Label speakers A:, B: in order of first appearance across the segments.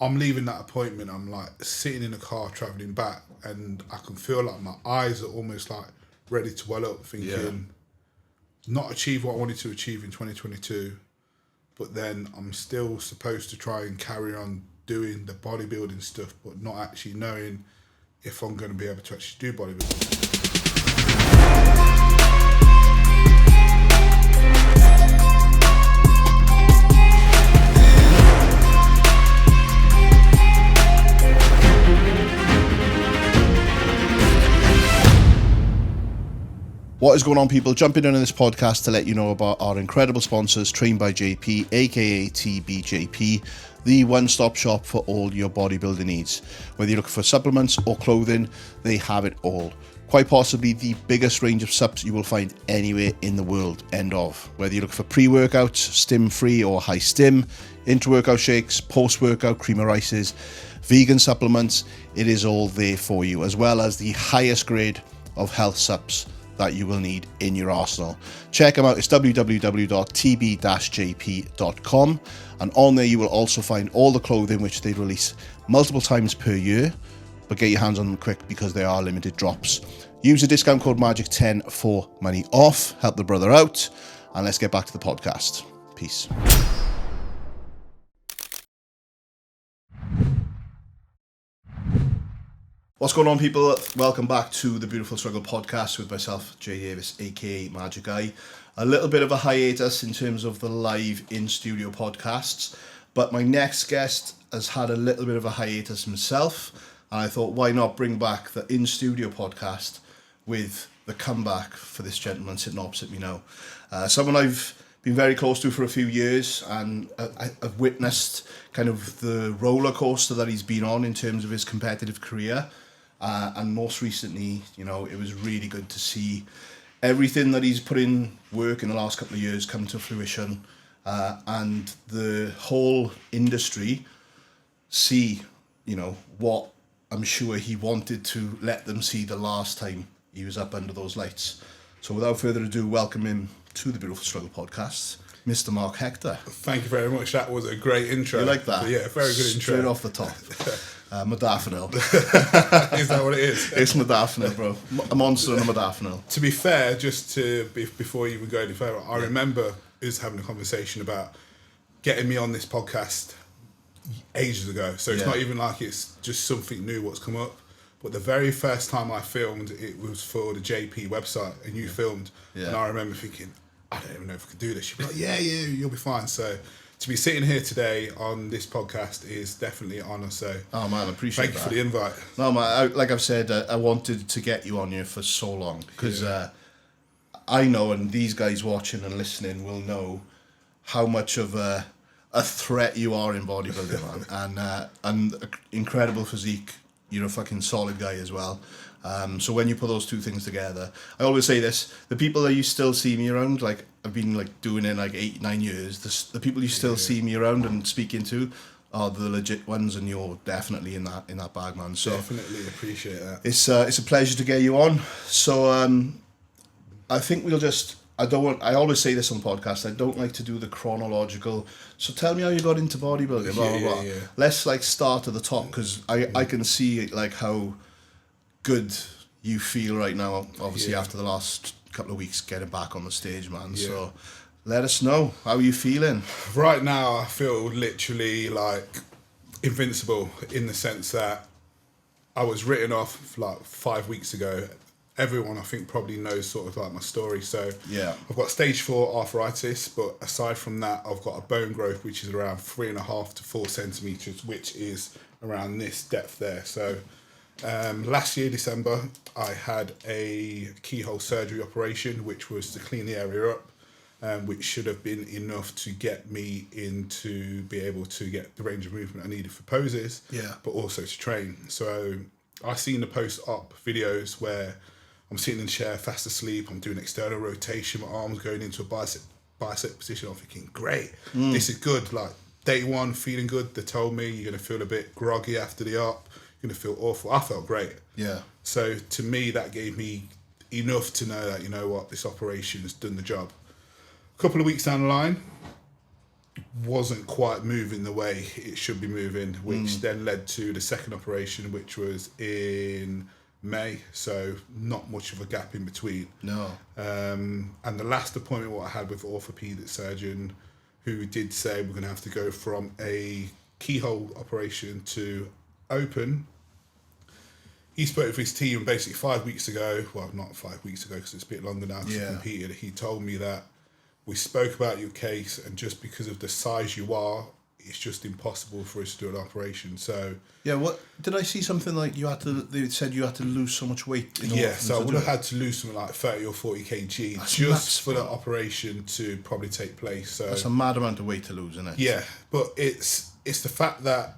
A: I'm leaving that appointment, I'm like sitting in the car travelling back, and I can feel like my eyes are almost like ready to well up, thinking not achieve what I wanted to achieve in 2022, but then I'm still supposed to try and carry on doing the bodybuilding stuff, but not actually knowing if I'm going to be able to actually do bodybuilding.
B: What is going on, people? Jumping in on this podcast to let you know about our incredible sponsors, Trained by JP, aka TBJP, the one-stop shop for all your bodybuilding needs. Whether you're looking for supplements or clothing, they have it all. Quite possibly the biggest range of subs you will find anywhere in the world, end of. Whether you're looking for pre-workouts, stim-free or high-stim, intra-workout shakes, post-workout cream of rices, vegan supplements, it is all there for you, as well as the highest grade of health subs that you will need in your arsenal. Check them out. It's www.tb-jp.com, and on there you will also find all the clothing which they release multiple times per year, but get your hands on them quick because they are limited drops. Use the discount code MAGIC10 for money off. Help the brother out, and let's get back to the podcast. Peace. What's going on, people? Welcome back to the Beautiful Struggle podcast with myself, Jay Davis, aka Magic Eye. A little bit of a hiatus in terms of the live in-studio podcasts, but my next guest has had a little bit of a hiatus himself, and I thought, why not bring back the in-studio podcast with the comeback for this gentleman sitting opposite me now. Someone I've been very close to for a few years, and I've witnessed kind of the roller coaster that he's been on in terms of his competitive career. And most recently, you know, it was really good to see everything that he's put in work in the last couple of years come to fruition, and the whole industry see, you know, what I'm sure he wanted to let them see the last time he was up under those lights. So without further ado, welcome him to the Beautiful Struggle podcast, Mr. Marc Hector.
A: Thank you very much. That was a great intro.
B: You like that?
A: Yeah, very good intro.
B: Straight off the top. Modafinil.
A: Is that what it is?
B: It's modafinil, bro. A monster and a modafinil.
A: To be fair, just to before you even go any further, I remember us having a conversation about getting me on this podcast ages ago. So it's not even like it's just something new what's come up. But the very first time I filmed, it was for the JP website, and you filmed. Yeah. And I remember thinking, I don't even know if I could do this. You'd be like, yeah, you'll be fine. So to be sitting here today on this podcast is definitely an honour. So,
B: oh man, I appreciate
A: that. Thank you for the invite.
B: No man, like I've said, I wanted to get you on here for so long because I know, and these guys watching and listening will know how much of a threat you are in bodybuilding, man, and incredible physique. You're a fucking solid guy as well. So when you put those two things together, I always say this: the people that you still see me around, like I've been like doing it like 8-9 years. The people you still see me around and speaking to are the legit ones, and you're definitely in that bag, man. So
A: definitely appreciate that.
B: It's a pleasure to get you on. So I think we'll just. I always say this on podcasts. I don't like to do the chronological. So tell me how you got into bodybuilding. Blah blah blah. Yeah. Let's like start at the top because I can see like how good you feel right now, obviously after the last couple of weeks getting back on the stage, man. Yeah. So let us know, how are you feeling?
A: Right now I feel literally like invincible, in the sense that I was written off like 5 weeks ago. Everyone I think probably knows sort of like my story. So yeah, I've got stage 4 arthritis, but aside from that I've got a bone growth which is around 3.5 to 4 centimeters, which is around this depth there. So last year, December, I had a keyhole surgery operation, which was to clean the area up, which should have been enough to get me into be able to get the range of movement I needed for poses, but also to train. So I seen the post-op videos where I'm sitting in the chair, fast asleep, I'm doing external rotation, my arms going into a bicep position. I'm thinking, great, this is good. Like day one, feeling good. They told me you're going to feel a bit groggy after the op. Going to feel awful. I felt great. Yeah. So to me, that gave me enough to know that, you know what, this operation has done the job. A couple of weeks down the line, wasn't quite moving the way it should be moving, which then led to the second operation, which was in May, so not much of a gap in between.
B: No.
A: And the last appointment what I had with orthopedic surgeon, who did say we're going to have to go from a keyhole operation to open. He spoke with his team basically 5 weeks ago. Well, not 5 weeks ago because it's a bit longer now because I competed. He told me that we spoke about your case, and just because of the size you are, it's just impossible for us to do an operation. So
B: yeah, what did I see something like you had to? They said you had to lose so much weight.
A: So I would have had to lose something like 30 or 40 kg just for the operation to probably take place. So
B: that's a mad amount of weight to lose, isn't it?
A: Yeah, but it's the fact that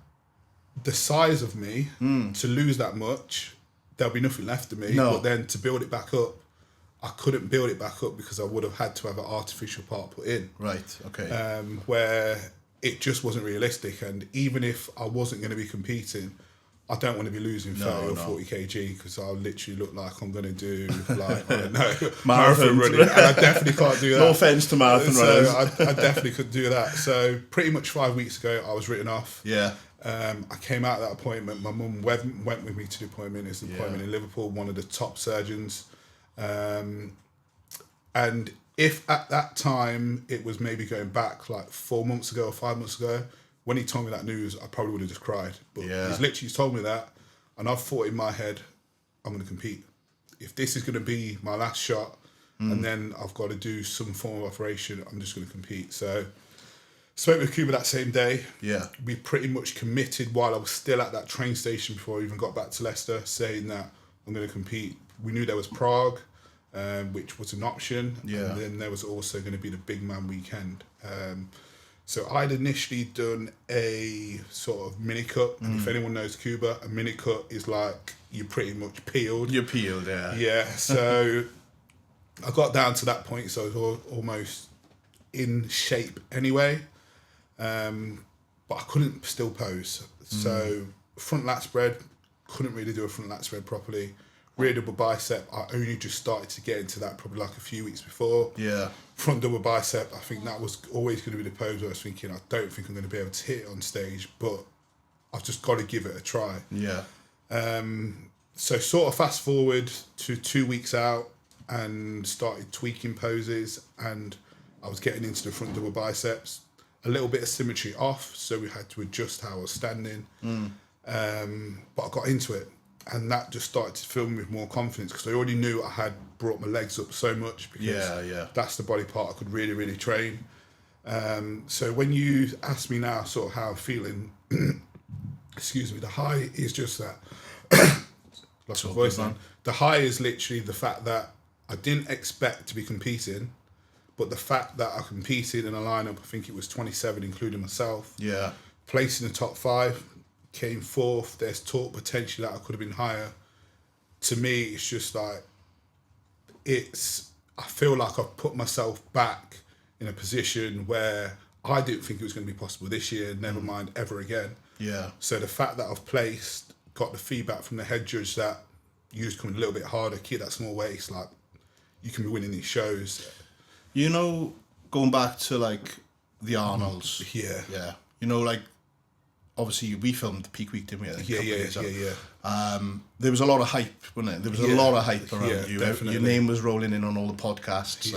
A: the size of me to lose that much, there'll be nothing left of me.
B: No.
A: But then to build it back up, I couldn't build it back up because I would have had to have an artificial part put in.
B: Right. Okay.
A: Where it just wasn't realistic, and even if I wasn't going to be competing, I don't want to be losing 30 or 40 kg because I'll literally look like I'm going to do like, I don't know, marathon running, and I definitely can't do that.
B: No offense to marathon runners.
A: I definitely couldn't do that. So pretty much 5 weeks ago, I was written off.
B: Yeah.
A: I came out of that appointment. My mum went with me to the appointment. It's an appointment in Liverpool, one of the top surgeons. And if at that time it was maybe going back like 4 months ago or 5 months ago, when he told me that news, I probably would have just cried. But he's told me that, and I've thought in my head, I'm going to compete. If this is going to be my last shot, and then I've got to do some form of operation, I'm just going to compete. So spoke with Cuba that same day.
B: Yeah.
A: We pretty much committed while I was still at that train station before I even got back to Leicester, saying that I'm going to compete. We knew there was Prague, which was an option.
B: Yeah.
A: And then there was also going to be the big man weekend. So I'd initially done a sort of mini cut. And if anyone knows Cuba, a mini cut is like you're pretty much peeled.
B: You're peeled, yeah.
A: Yeah. So I got down to that point, so I was almost in shape anyway. But I couldn't still pose. So front lat spread, couldn't really do a front lat spread properly. Rear double bicep, I only just started to get into that probably like a few weeks before.
B: Yeah.
A: Front double bicep, I think that was always going to be the pose where I was thinking, I don't think I'm going to be able to hit it on stage, but I've just got to give it a try.
B: Yeah.
A: So sort of fast forward to 2 weeks out and started tweaking poses, and I was getting into the front double biceps. A little bit of symmetry off, so we had to adjust how I was standing. But I got into it, and that just started to fill me with more confidence because I already knew I had brought my legs up so much because that's the body part I could really, really train. So when you ask me now sort of how I'm feeling, excuse me, the high is just that. Lost my voice now. The high is literally the fact that I didn't expect to be competing, but the fact that I competed in a lineup, I think it was 27, including myself. Yeah. Placed in the top 5, came 4th. There's talk potentially that I could have been higher. To me, it's just like, I feel like I've put myself back in a position where I didn't think it was going to be possible this year, never mind ever again. Yeah. So the fact that I've placed, got the feedback from the head judge that you just come a little bit harder, keep that small waist, like you can be winning these shows.
B: You know, going back to like the Arnolds.
A: Yeah.
B: Yeah. You know, like obviously we filmed the Peak Week, didn't we? I think,
A: yeah.
B: There was a lot of hype, wasn't it? There was a lot of hype around you.
A: Definitely.
B: Your name was rolling in on all the podcasts.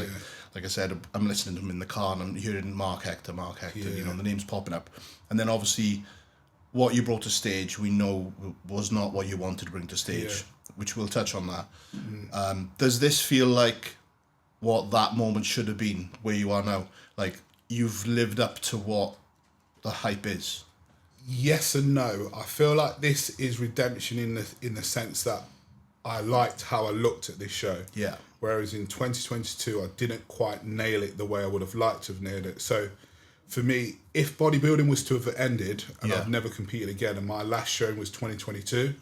B: Like I said, I'm listening to them in the car and I'm hearing Marc Hector, you know, the name's popping up. And then obviously what you brought to stage, we know was not what you wanted to bring to stage, which we'll touch on that. Does this feel like what that moment should have been, where you are now? Like, you've lived up to what the hype is?
A: Yes and no. I feel like this is redemption in the sense that I liked how I looked at this show. Yeah. Whereas in 2022, I didn't quite nail it the way I would have liked to have nailed it. So for me, if bodybuilding was to have ended and I've never competed again and my last show was 2022,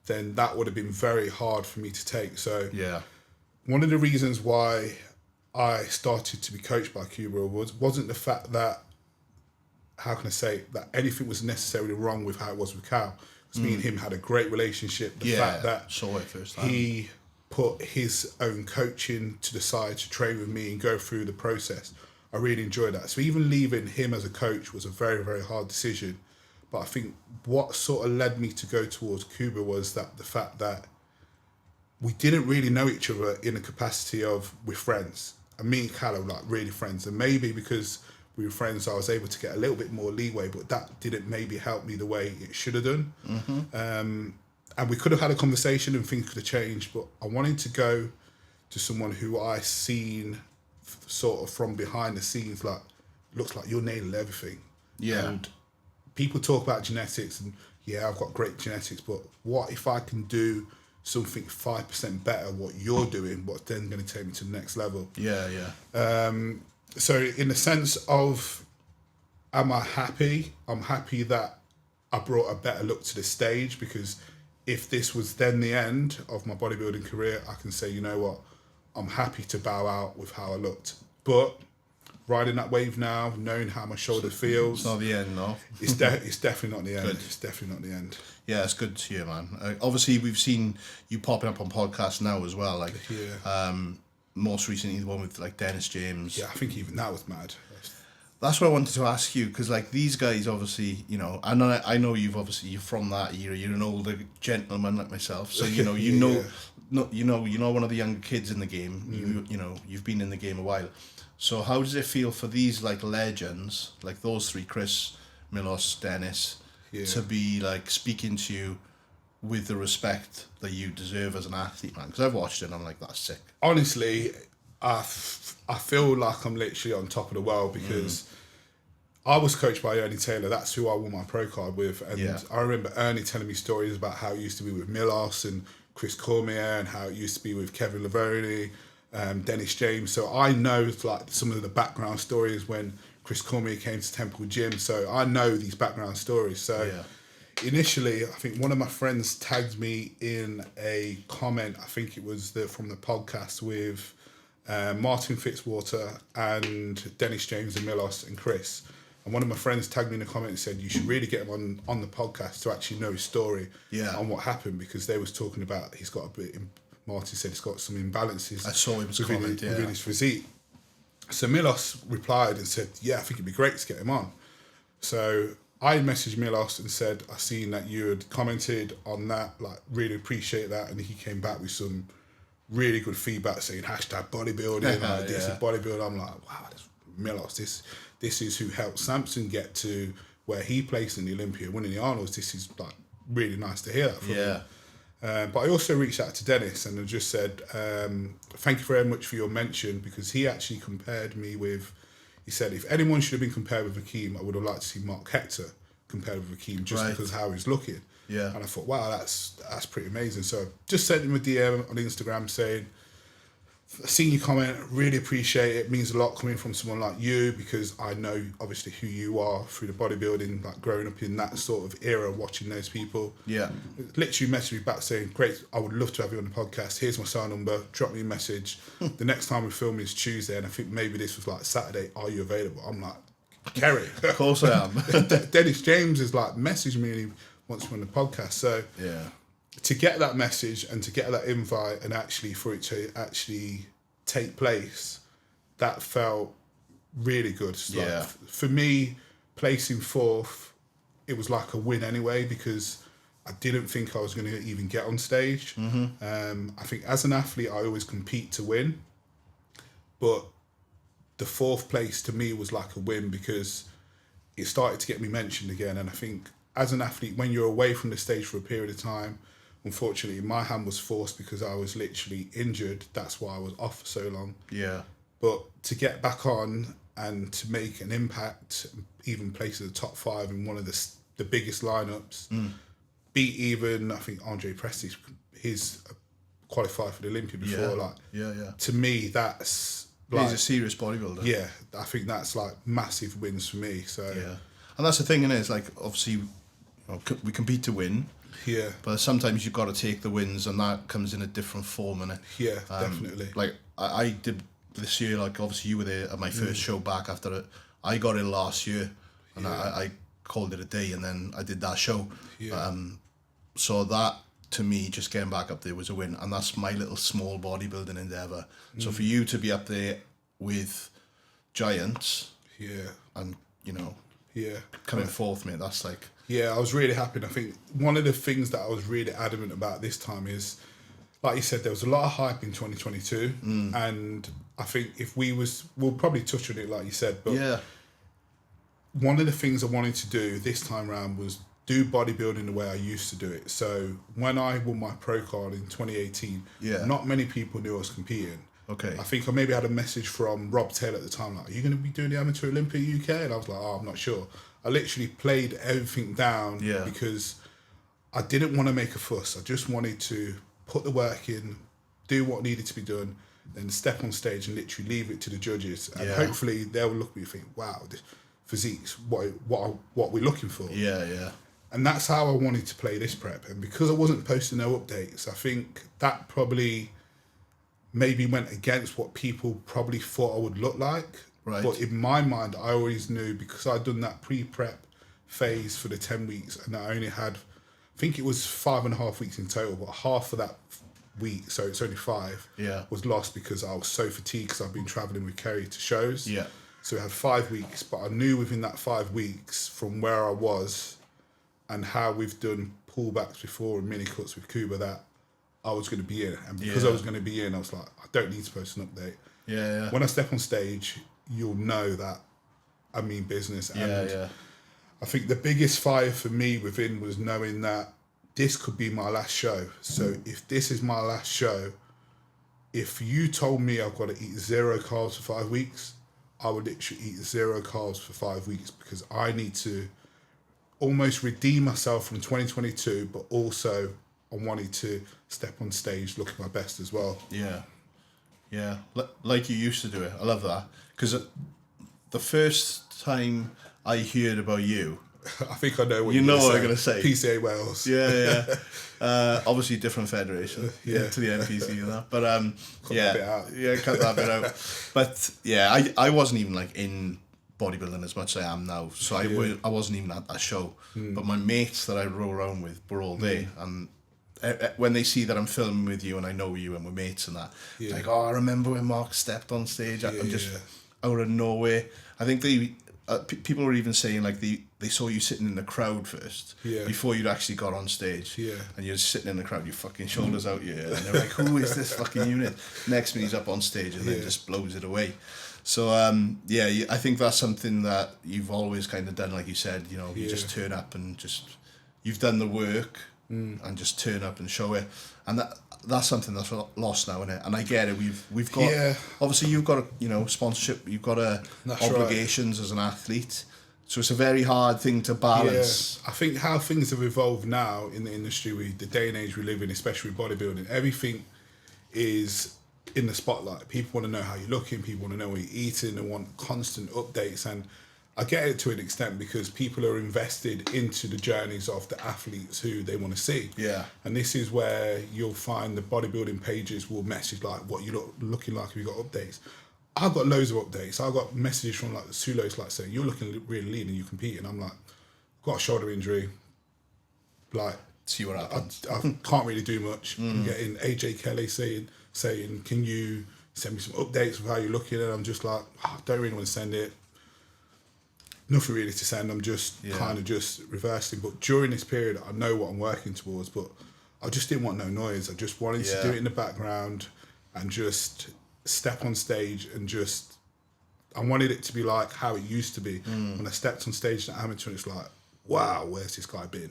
A: then that would have been very hard for me to take. So one of the reasons why I started to be coached by 𝘗𝘁𝘁�𝑚 wasn't the fact that, how can I say, that anything was necessarily wrong with how it was with Cal. Because me and him had a great relationship. The fact that he put his own coaching to the side to train with me and go through the process. I really enjoyed that. So even leaving him as a coach was a very, very hard decision. But I think what sort of led me to go towards Cuba was that the fact that we didn't really know each other in the capacity of we're friends. And me and Cal are like really friends. And maybe because we were friends, I was able to get a little bit more leeway, but that didn't maybe help me the way it should have done. And we could have had a conversation and things could have changed, but I wanted to go to someone who I seen sort of from behind the scenes, like, looks like you're nailing everything.
B: Yeah.
A: And people talk about genetics and yeah, I've got great genetics, but what if I can do something 5% better what you're doing, what's then going to take me to the next level?
B: Yeah, yeah.
A: So in the sense of, am I happy? I'm happy that I brought a better look to the stage, because if this was then the end of my bodybuilding career, I can say, you know what, I'm happy to bow out with how I looked. But riding that wave now, knowing how my shoulder feels.
B: It's not the end, no.
A: It's definitely not the end.
B: Good.
A: It's definitely not the end.
B: Yeah, it's good to hear, man. Obviously, we've seen you popping up on podcasts now as well. Like, most recently, the one with like Dennis James.
A: Yeah, I think even that was mad.
B: That's what I wanted to ask you, because like these guys, obviously, you know, I know you're from that era. You're an older gentleman like myself, so you know, you're one of the younger kids in the game. You know, you've been in the game a while. So how does it feel for these like legends, like those three, Chris, Milos, Dennis, to be like speaking to you with the respect that you deserve as an athlete, man? Because I've watched it and I'm like, that's sick.
A: Honestly, I feel like I'm literally on top of the world, because I was coached by Ernie Taylor. That's who I won my pro card with. And I remember Ernie telling me stories about how it used to be with Milos and Chris Cormier, and how it used to be with Kevin Laverne, Dennis James. So I know like some of the background stories when Chris Cormier came to Temple Gym. So I know these background stories. So initially, I think one of my friends tagged me in a comment. I think it was from the podcast with Martin Fitzwater and Dennis James and Milos and Chris. And one of my friends tagged me in a comment and said, you should really get him on the podcast to actually know his story on what happened, because they was talking about Martin said he's got some imbalances.
B: I saw him
A: within his physique. So Milos replied and said, yeah, I think it'd be great to get him on. So I messaged Milos and said, I seen that you had commented on that, like really appreciate that. And he came back with some really good feedback saying #bodybuilding, like, this is bodybuilding. I'm like, wow, Milos, this is who helped Samson get to where he placed in the Olympia, winning the Arnolds. This is like really nice to hear that from him. But I also reached out to Dennis and I just said, thank you very much for your mention, because he actually compared me with, he said, if anyone should have been compared with 𝘿𝘐𝑬𝑚, I would have liked to see Marc Hector compared with 𝘿𝘐𝑬𝑚, just because of how he's looking.
B: Yeah.
A: And I thought, wow, that's pretty amazing. So I just sent him a DM on Instagram saying, seen your comment, really appreciate it. It means a lot coming from someone like you, because I know obviously who you are through the bodybuilding, like growing up in that sort of era, watching those people.
B: Yeah.
A: Literally messaged me back saying, great, I would love to have you on the podcast. Here's my cell number, drop me a message. The next time we film is Tuesday, and I think maybe this was like Saturday, are you available? I'm like, Carrie.
B: Of course I am.
A: Dennis James is like messaged me and he wants me on the podcast. So to get that message and to get that invite and actually for it to actually take place, that felt really good. Like, for me, placing fourth, it was like a win anyway, because I didn't think I was going to even get on stage. I think as an athlete, I always compete to win, but the fourth place to me was like a win, because it started to get me mentioned again. And I think as an athlete, when you're away from the stage for a period of time, unfortunately, my hand was forced because I was literally injured. That's why I was off for so long.
B: Yeah.
A: But to get back on and to make an impact, even place at the top 5 in one of the biggest lineups, beat even, I think, Andre Presti, he's qualified for the Olympia before. To me, that's like,
B: he's a serious bodybuilder.
A: Yeah, I think that's like massive wins for me. So
B: and that's the thing, innit? It's like, obviously, we compete to win.
A: Yeah.
B: But sometimes you've got to take the wins, and that comes in a different form, innit?
A: Yeah, definitely.
B: Like, I did this year, like, obviously you were there at my first show back after it. I got in last year, and I called it a day, and then I did that show. Yeah. So that, to me, just getting back up there was a win, and that's my little small bodybuilding endeavour. So for you to be up there with giants.
A: Yeah.
B: And, you know,
A: Yeah.
B: coming fourth, mate, that's like...
A: Yeah, I was really happy. And I think one of the things that I was really adamant about this time is, like you said, there was a lot of hype in 2022. And I think we'll probably touch on it like you said, but one of the things I wanted to do this time around was do bodybuilding the way I used to do it. So when I won my pro card in 2018, not many people knew I was competing.
B: Okay.
A: I think I maybe had a message from Rob Taylor at the time, like, are you going to be doing the Amateur Olympia UK? And I was like, oh, I'm not sure. I literally played everything down because I didn't want to make a fuss. I just wanted to put the work in, do what needed to be done, then step on stage and literally leave it to the judges. And hopefully they'll look at me and think, wow, this physique's what we're looking for.
B: Yeah.
A: And that's how I wanted to play this prep. And because I wasn't posting no updates, I think that probably maybe went against what people probably thought I would look like.
B: Right.
A: But in my mind, I always knew, because I'd done that pre-prep phase for the 10 weeks and I only had, I think it was 5.5 weeks in total, but half of that week, so it's only 5, was lost because I was so fatigued because I've been travelling with Carrie to shows.
B: Yeah.
A: So we had 5 weeks, but I knew within that 5 weeks from where I was and how we've done pullbacks before and mini cuts with Cuba that I was going to be in. And because I was going to be in, I was like, I don't need to post an update.
B: Yeah.
A: When I step on stage, you'll know that I mean business. And I think the biggest fire for me within was knowing that this could be my last show. So if this is my last show, if you told me I've got to eat 0 carbs for 5 weeks, I would literally eat 0 carbs for 5 weeks, because I need to almost redeem myself from 2022, but also I wanted to step on stage looking my best as well.
B: Yeah, like you used to do it. I love that, because the first time I heard about you,
A: I think I know what
B: you
A: you're
B: know what I'm
A: going
B: to say.
A: PCA Wales.
B: Obviously different federation to the NPC and that, but
A: cut that bit out.
B: Cut that bit out. But I wasn't even like in bodybuilding as much as I am now, so I wasn't even at that show. But my mates that I roll around with were all there, and when they see that I'm filming with you and I know you and we're mates and that, it's like, oh, I remember when Mark stepped on stage. I'm just out of nowhere. I think people were even saying like they saw you sitting in the crowd first before you'd actually got on stage, and you're sitting in the crowd, your fucking shoulders out here, and they're like, who is this fucking unit? Next minute he's up on stage and then just blows it away. So I think that's something that you've always kind of done, like you said, you know, you just turn up and you've done the work and just turn up and show it, and that's something that's lost now, isn't it? And I get it. We've got obviously you've got sponsorship, you've got obligations as an athlete, so it's a very hard thing to balance.
A: I think how things have evolved now in the industry, with the day and age we live in, especially with bodybuilding, everything is in the spotlight. People want to know how you're looking, people want to know what you're eating, they want constant updates. And I get it to an extent, because people are invested into the journeys of the athletes who they want to see. And this is where you'll find the bodybuilding pages will message like, what you looking like, have you got updates? I've got loads of updates. I got messages from like the Sulos like saying, you're looking really lean and you compete. And I'm like, got a shoulder injury. Like,
B: see what happens.
A: I can't really do much. I'm getting AJ Kelly saying, can you send me some updates of how you're looking? And I'm just like, I don't really want to send it. Nothing really to send. I'm just kind of just reversing. But during this period, I know what I'm working towards, but I just didn't want no noise. I just wanted to do it in the background and just step on stage and I wanted it to be like how it used to be. When I stepped on stage at amateur, it's like, wow, where's this guy been?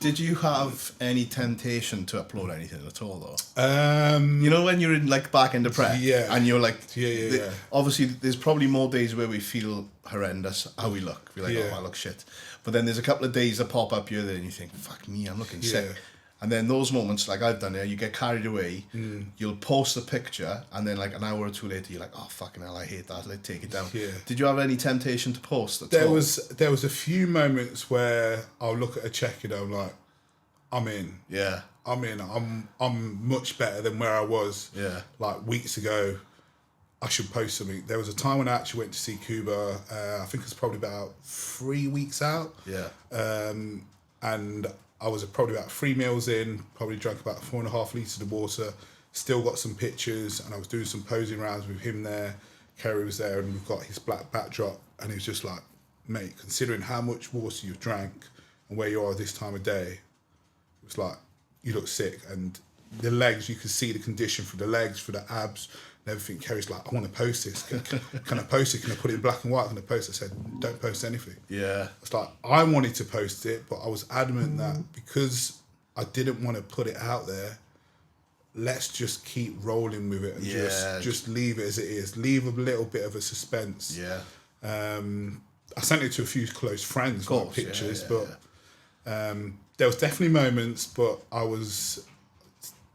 B: Did you have any temptation to upload anything at all, though? You know, when you're in like back end of prep, and you're like, obviously, there's probably more days where we feel horrendous how we look. We're like, oh, I look shit. But then there's a couple of days that pop up here there, and you think, fuck me, I'm looking sick. And then those moments, like I've done it, you get carried away. You'll post the picture, and then like an hour or two later, you're like, oh fucking hell, I hate that. Let's take it down. Did you have any temptation to post at all?
A: There was a few moments where I'll look at a check and I'm like, I'm in. I'm in. I'm much better than where I was. Like weeks ago. I should post something. There was a time when I actually went to see Cuba. I think it was probably about 3 weeks out. And I was probably about 3 meals in, probably drank about 4.5 litres of water, still got some pictures, and I was doing some posing rounds with him there. Carrie was there, and we've got his black backdrop, and he was just like, mate, considering how much water you've drank and where you are this time of day, it was like, you look sick. And the legs, you can see the condition for the legs, for the abs and everything. Carrie's like, I want to post this. Can I post it? Can I put it in black and white? Can I post it? I said, don't post anything.
B: Yeah.
A: It's like, I wanted to post it, but I was adamant that because I didn't want to put it out there, let's just keep rolling with it and just leave it as it is. Leave a little bit of a suspense.
B: Yeah.
A: I sent it to a few close friends, like pictures, but there was definitely moments, but I was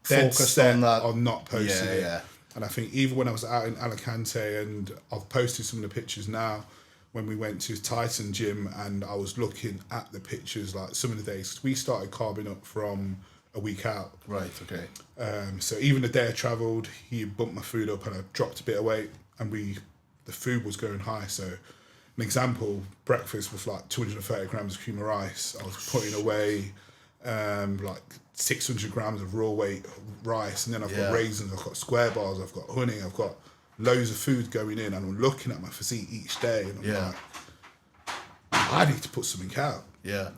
A: dead
B: focused
A: set
B: on that,
A: on not posting it.
B: Yeah.
A: And I think even when I was out in Alicante, and I've posted some of the pictures now, when we went to Titan Gym, and I was looking at the pictures, like some of the days, we started carving up from a week out.
B: Right, okay.
A: So even the day I travelled, he bumped my food up and I dropped a bit of weight, and the food was going high. So an example, breakfast was like 230 grams of cream of rice. I was putting away like 600 grams of raw weight rice, and then I've got raisins, I've got square bars, I've got honey, I've got loads of food going in, and I'm looking at my physique each day, and I'm like, I need to put something out.
B: Yeah.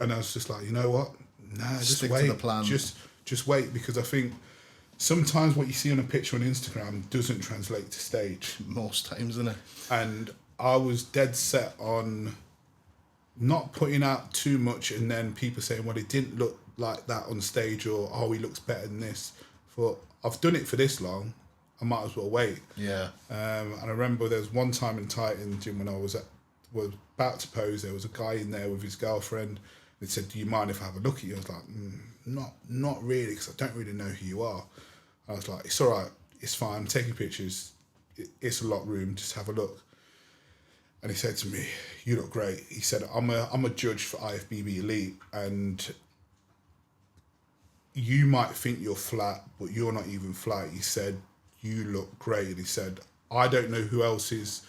A: And I was just like, you know what? Nah, just
B: stick
A: wait.
B: to the plan.
A: Just wait, because I think sometimes what you see on a picture on Instagram doesn't translate to stage.
B: Most times, isn't it?
A: And I was dead set on not putting out too much, and then people saying, well, it didn't look like that on stage, or oh, he looks better than this. But I've done it for this long, I might as well wait.
B: Yeah.
A: And I remember there was one time in Titan Gym when I was about to pose, there was a guy in there with his girlfriend. They said, do you mind if I have a look at you? I was like, not really, because I don't really know who you are. I was like, it's all right, it's fine, I'm taking pictures, it's a locked room, just have a look. And he said to me, you look great. He said, I'm a judge for IFBB Elite, and you might think you're flat, but you're not even flat. He said, you look great. And he said, I don't know who else is,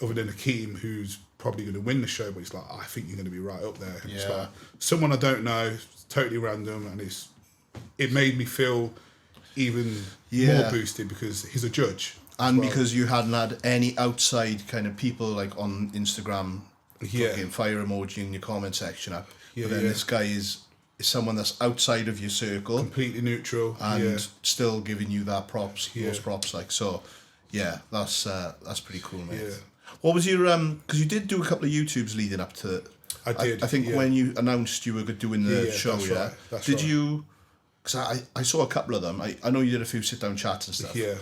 A: other than Akeem, who's probably going to win the show, but he's like, I think you're going to be right up there. It's like, someone I don't know, totally random, and it made me feel even more boosted, because he's a judge.
B: And because you hadn't had any outside kind of people like on Instagram fucking fire emoji in your comment section up. But then this guy is someone that's outside of your circle.
A: Completely neutral.
B: And still giving you that props, those props. Like, so, yeah, that's pretty cool, mate. Yeah. What was your, because you did do a couple of YouTubes leading up to it.
A: I did.
B: I think when you announced you were doing the show,
A: right,
B: did you, because I saw a couple of them. I know you did a few sit-down chats and stuff.
A: Yeah.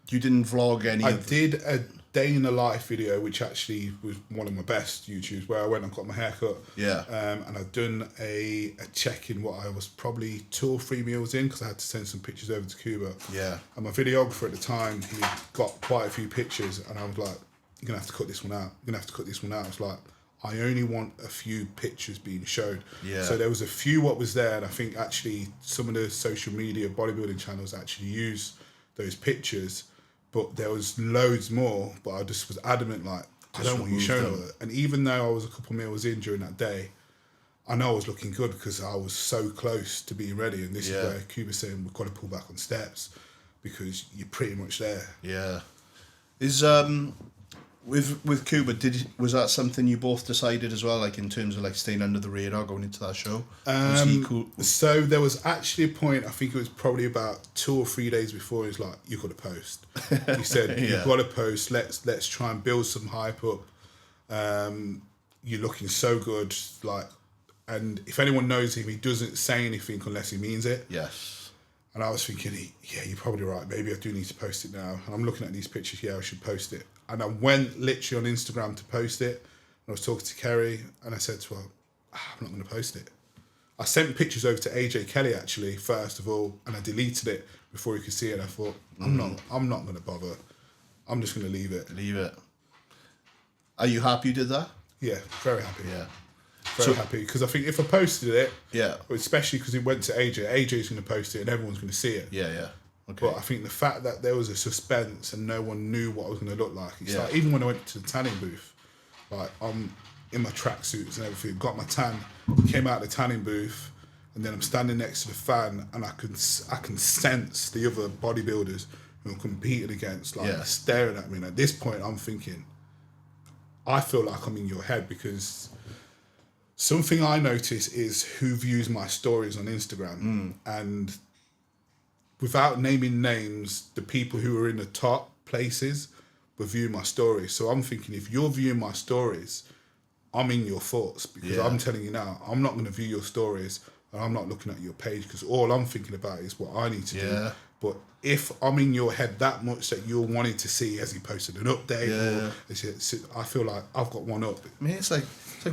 B: You didn't vlog any
A: I did a day in the life video, which actually was one of my best YouTubes, where I went and got my hair cut.
B: Yeah.
A: And I'd done a check-in, what I was probably 2 or 3 meals in, because I had to send some pictures over to Cuba.
B: Yeah.
A: And my videographer at the time, he got quite a few pictures, and I was like, you're going to have to cut this one out. You're going to have to cut this one out. I was like, I only want a few pictures being showed.
B: Yeah.
A: So there was a few what was there, and I think actually some of the social media bodybuilding channels actually use those pictures, but there was loads more, but I just was adamant, like, I don't want you showing all that. And even though I was a couple meals in during that day, I know I was looking good because I was so close to being ready. And this is where Cuba's saying, we've got to pull back on steps because you're pretty much there.
B: Yeah. Is with Cuba, was that something you both decided as well, like in terms of like staying under the radar going into that show? Was he cool?
A: So there was actually a point, I think it was probably about 2 or 3 days before, he was like, you've got to post. He said, you've got to post, let's try and build some hype up. You're looking so good, like, and if anyone knows him, he doesn't say anything unless he means it.
B: Yes.
A: And I was thinking, you're probably right. Maybe I do need to post it now. And I'm looking at these pictures. I should post it. And I went literally on Instagram to post it. And I was talking to Carrie, and I said to her, I'm not going to post it. I sent pictures over to AJ Kelly actually first of all, and I deleted it before he could see it. I thought, I'm not going to bother. I'm just going to leave it.
B: Leave it. Are you happy you did that?
A: Yeah, very happy.
B: Yeah.
A: Very happy, because I think if I posted it,
B: yeah,
A: especially because it went to AJ's going to post it and everyone's going to see it.
B: Yeah, yeah. Okay.
A: But I think the fact that there was a suspense and no one knew what I was going to look like. It's like, even when I went to the tanning booth, like I'm in my tracksuits and everything, got my tan, came out the tanning booth, and then I'm standing next to the fan, and I can sense the other bodybuilders who I'm competing against, like staring at me. And at this point, I'm thinking, I feel like I'm in your head, because something I notice is who views my stories on Instagram. And without naming names, the people who are in the top places will view my stories. So I'm thinking, if you're viewing my stories, I'm in your thoughts, because I'm telling you now, I'm not going to view your stories and I'm not looking at your page, because all I'm thinking about is what I need to do. But if I'm in your head that much that you're wanting to see, has he posted an update? I feel like I've got one up.
B: I mean, it's like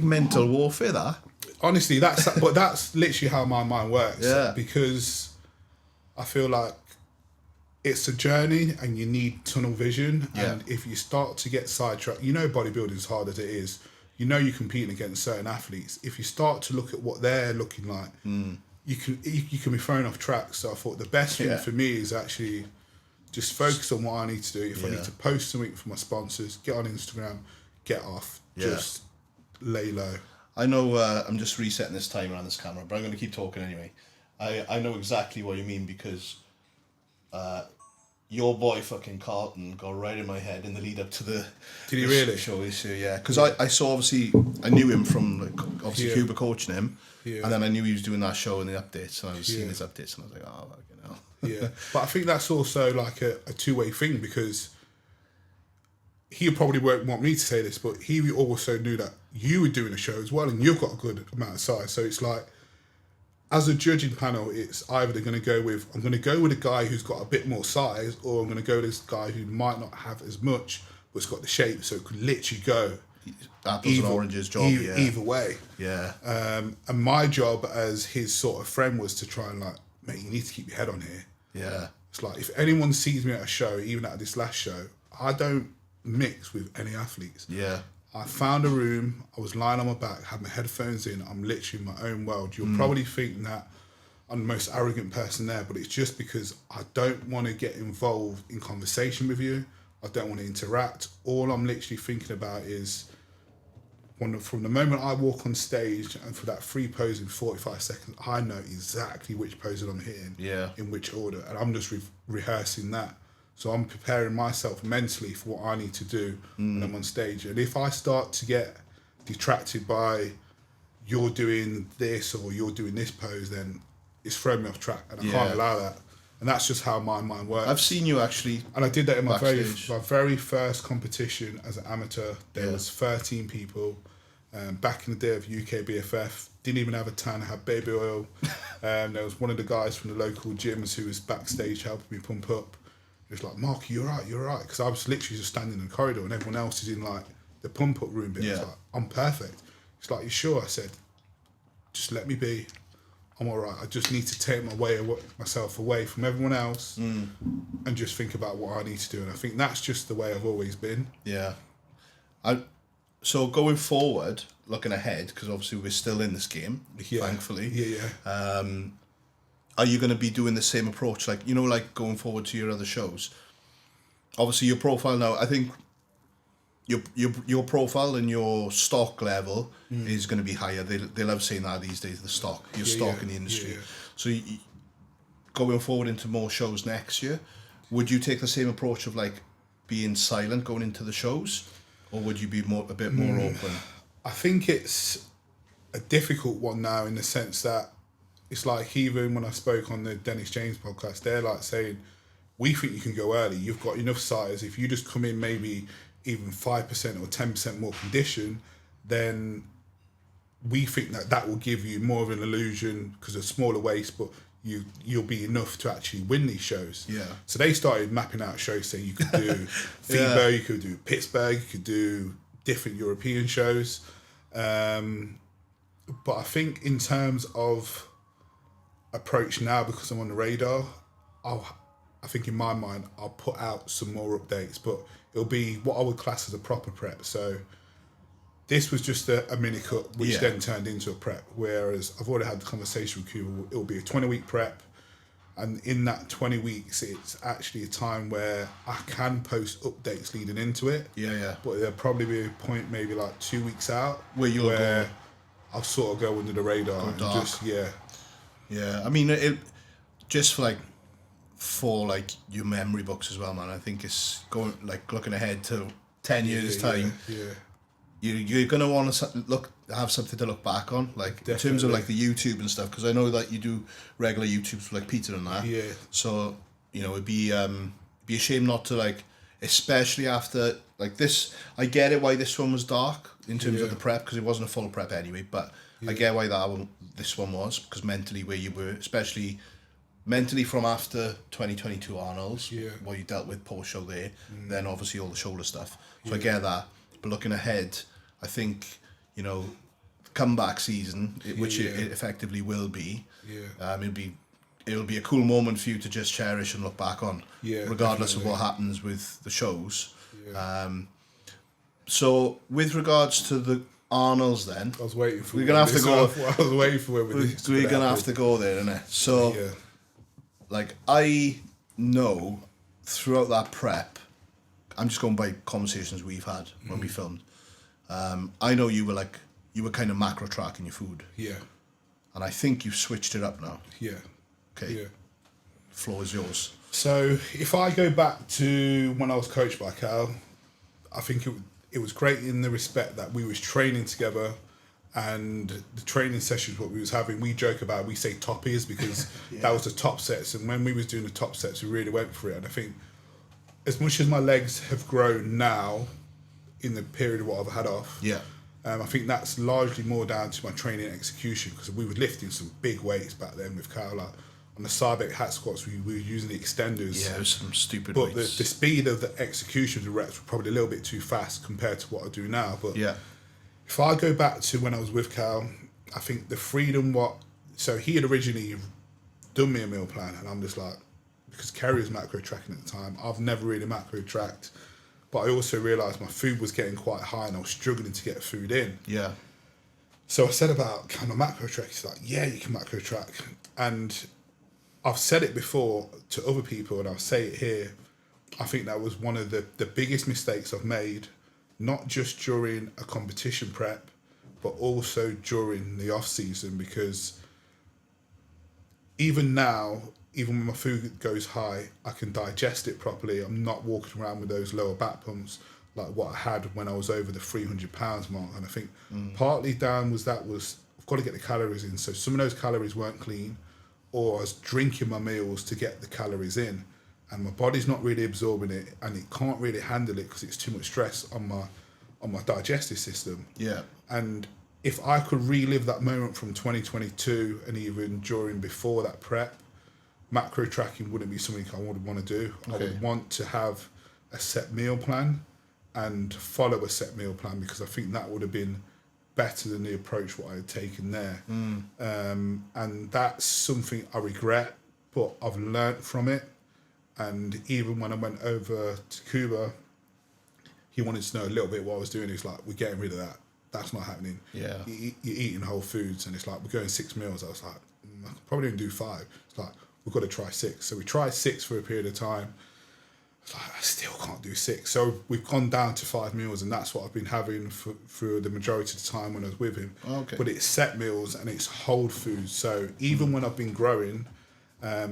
B: mental warfare, that.
A: Honestly, but that's literally how my mind works. Because I feel like it's a journey and you need tunnel vision. And if you start to get sidetracked, bodybuilding is hard as it is. You're competing against certain athletes. If you start to look at what they're looking like, you can be thrown off track. So I thought the best thing for me is actually just focus on what I need to do. If I need to post something for my sponsors, get on Instagram, get off, just lay low.
B: I know I'm just resetting this timer on this camera, but I'm going to keep talking anyway. I know exactly what you mean, because your boy fucking Carlton got right in my head in the lead up to the
A: Did he really?
B: show this year, yeah. Because I saw, obviously, I knew him from, obviously, Cuba coaching him, and then I knew he was doing that show and the updates, and I was seeing his updates, and I was like, oh, fucking hell.
A: But I think that's also like a two-way thing, because he probably won't want me to say this, but he also knew that you were doing a show as well, and you've got a good amount of size. So it's like, as a judging panel, it's either I'm going to go with a guy who's got a bit more size, or I'm going to go with this guy who might not have as much, but's got the shape, so it could literally go
B: apples and oranges job,
A: either way.
B: And
A: my job as his sort of friend was to try and like, mate, you need to keep your head on here. It's like, if anyone sees me at a show, even at this last show, I don't mix with any athletes. I found a room, I was lying on my back, had my headphones in, I'm literally in my own world. You'll probably think that I'm the most arrogant person there, but it's just because I don't want to get involved in conversation with you. I don't want to interact. All I'm literally thinking about is from the moment I walk on stage, and for that free pose in 45 seconds, I know exactly which poses I'm hitting, in which order, and I'm just rehearsing that. So I'm preparing myself mentally for what I need to do when I'm on stage. And if I start to get detracted by you're doing this or you're doing this pose, then it's throwing me off track, and I can't allow that. And that's just how my mind works.
B: I've seen you actually,
A: and I did that in my
B: Backstage.
A: my very first competition as an amateur. There was 13 people. Back in the day of UKBFF, didn't even have a tan, had baby oil. There was one of the guys from the local gyms who was backstage helping me pump up. He was like, Mark, you're right. Because I was literally just standing in the corridor and everyone else is in like the pump up room bit. I was like, I'm perfect. He's like, you sure? I said, just let me be. I'm all right. I just need to take myself away from everyone else and just think about what I need to do. And I think that's just the way I've always been.
B: So going forward, looking ahead, because obviously we're still in this game, thankfully. Are you going to be doing the same approach, like going forward to your other shows? Obviously, your profile now, I think your profile and your stock level is going to be higher. They love saying that these days, the stock, your stock in the industry. So going forward into more shows next year, would you take the same approach of like being silent going into the shows, or would you be a bit more open?
A: I think it's a difficult one now, in the sense that it's like, even when I spoke on the Dennis James podcast, they're like saying, we think you can go early. You've got enough size. If you just come in maybe even 5% or 10% more condition, then we think that will give you more of an illusion, because of smaller waist, but you'll be enough to actually win these shows. So they started mapping out shows, saying you could do FIBO, you could do Pittsburgh, you could do different European shows. But I think in terms of approach now, because I'm on the radar, I think in my mind I'll put out some more updates, but it'll be what I would class as a proper prep. So this was just a mini cut, which then turned into a prep, whereas I've already had the conversation with Cuba. It'll be a 20-week prep, and in that 20 weeks it's actually a time where I can post updates leading into it. But there'll probably be a point maybe like 2 weeks out where I'll sort of go under the radar and just I mean, it just for like
B: for like your memory books as well, man. I think it's going like looking ahead to 10 years time. You're gonna want to have something to look back on, like
A: Definitely.
B: in terms of like the YouTube and stuff, because I know that you do regular YouTubes for like Peter and that.
A: Yeah.
B: So it'd be a shame not to, like, especially after like this. I get it why this one was dark in terms of the prep, because it wasn't a full prep anyway. But I get why this one was, because mentally where you were, especially mentally from after 2022 Arnolds, what you dealt with post show there, then obviously all the shoulder stuff. So I get that. But looking ahead, I think, comeback season, which it effectively will be, it'll be a cool moment for you to just cherish and look back on, regardless of what happens with the shows. So with regards to the Arnolds, then
A: I was waiting for.
B: We're gonna have to go.
A: I was waiting for it.
B: We're gonna have to go there, innit? So, like, I know throughout that prep, I'm just going by conversations we've had when we filmed. I know you were kind of macro tracking your food.
A: Yeah.
B: And I think you've switched it up now.
A: Yeah.
B: Okay.
A: Yeah.
B: Floor is yours.
A: So if I go back to when I was coached by Cal, I think it was great in the respect that we was training together, and the training sessions what we was having, we joke about, we say toppies because that was the top sets, and when we was doing the top sets we really went for it. And I think as much as my legs have grown now in the period of what I've had off, I think that's largely more down to my training execution, because we were lifting some big weights back then with Cal. Like on the Cybeck hat squats, we were using the extenders.
B: Yeah, it was some stupid
A: but
B: weights.
A: the speed of the execution of the reps were probably a little bit too fast compared to what I do now. But if I go back to when I was with Cal, I think the freedom so he had originally done me a meal plan, and I'm just like, because Carrie was macro tracking at the time, I've never really macro tracked, but I also realised my food was getting quite high and I was struggling to get food in.
B: Yeah.
A: So I said about, can I macro track? He's like, yeah, you can macro track. And I've said it before to other people, and I'll say it here. I think that was one of the biggest mistakes I've made, not just during a competition prep, but also during the off season, because even now, even when my food goes high, I can digest it properly. I'm not walking around with those lower back pumps like what I had when I was over the 300 pounds mark. And I think partly down was I've got to get the calories in. So some of those calories weren't clean, or I was drinking my meals to get the calories in, and my body's not really absorbing it, and it can't really handle it because it's too much stress on my digestive system. Yeah. And if I could relive that moment from 2022 and even before that prep, macro tracking wouldn't be something I would want to do. Okay. I would want to have a set meal plan and follow a set meal plan, because I think that would have been better than the approach what I had taken there. And that's something I regret, but I've learnt from it. And even when I went over to Cuba, he wanted to know a little bit what I was doing. He's like, we're getting rid of that. That's not happening. Yeah. You're eating whole foods, and it's like, we're going 6 meals. I was like, I could probably even do 5. It's like, we've got to try 6. So we tried 6 for a period of time. It's like, I still can't do 6. So we've gone down to 5 meals, and that's what I've been having for the majority of the time when I was with him. Okay. But it's set meals and it's whole foods. So even when I've been growing, I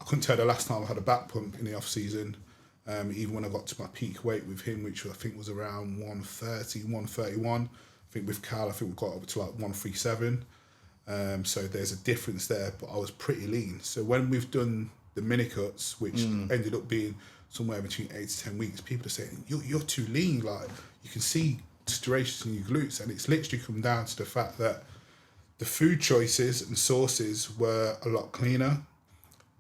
A: couldn't tell the last time I had a back pump in the off season. Even when I got to my peak weight with him, which I think was around 130, 131. I think with Cal, I think we got up to like 137. So there's a difference there, but I was pretty lean. So when we've done the mini cuts, which ended up being somewhere between 8 to 10 weeks, people are saying, you're too lean. Like, you can see striations in your glutes, and it's literally come down to the fact that the food choices and sources were a lot cleaner.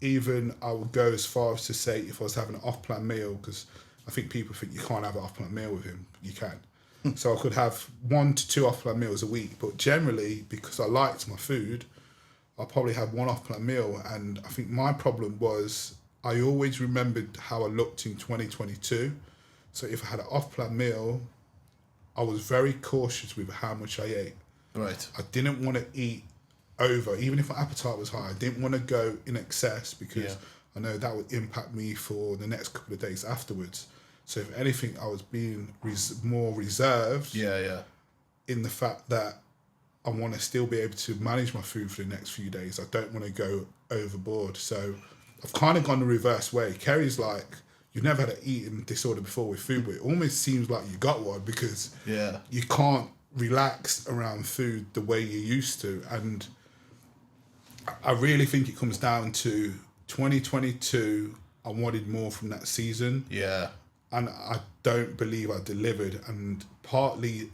A: Even I would go as far as to say, if I was having an off-plan meal, because I think people think you can't have an off-plan meal with him, you can. So I could have 1 to 2 off-plan meals a week, but generally, because I liked my food, I'll probably have 1 off-plan meal. And I think my problem was I always remembered how I looked in 2022. So if I had an off-plan meal, I was very cautious with how much I ate. Right. I didn't want to eat over, even if my appetite was high. I didn't want to go in excess, because I know that would impact me for the next couple of days afterwards. So if anything, I was being more reserved in the fact that I want to still be able to manage my food for the next few days. I don't want to go overboard. So I've kind of gone the reverse way. Kerry's like, you've never had an eating disorder before with food, but it almost seems like you got one because you can't relax around food the way you used to. And I really think it comes down to 2022. I wanted more from that season.
B: Yeah.
A: And I don't believe I delivered. And partly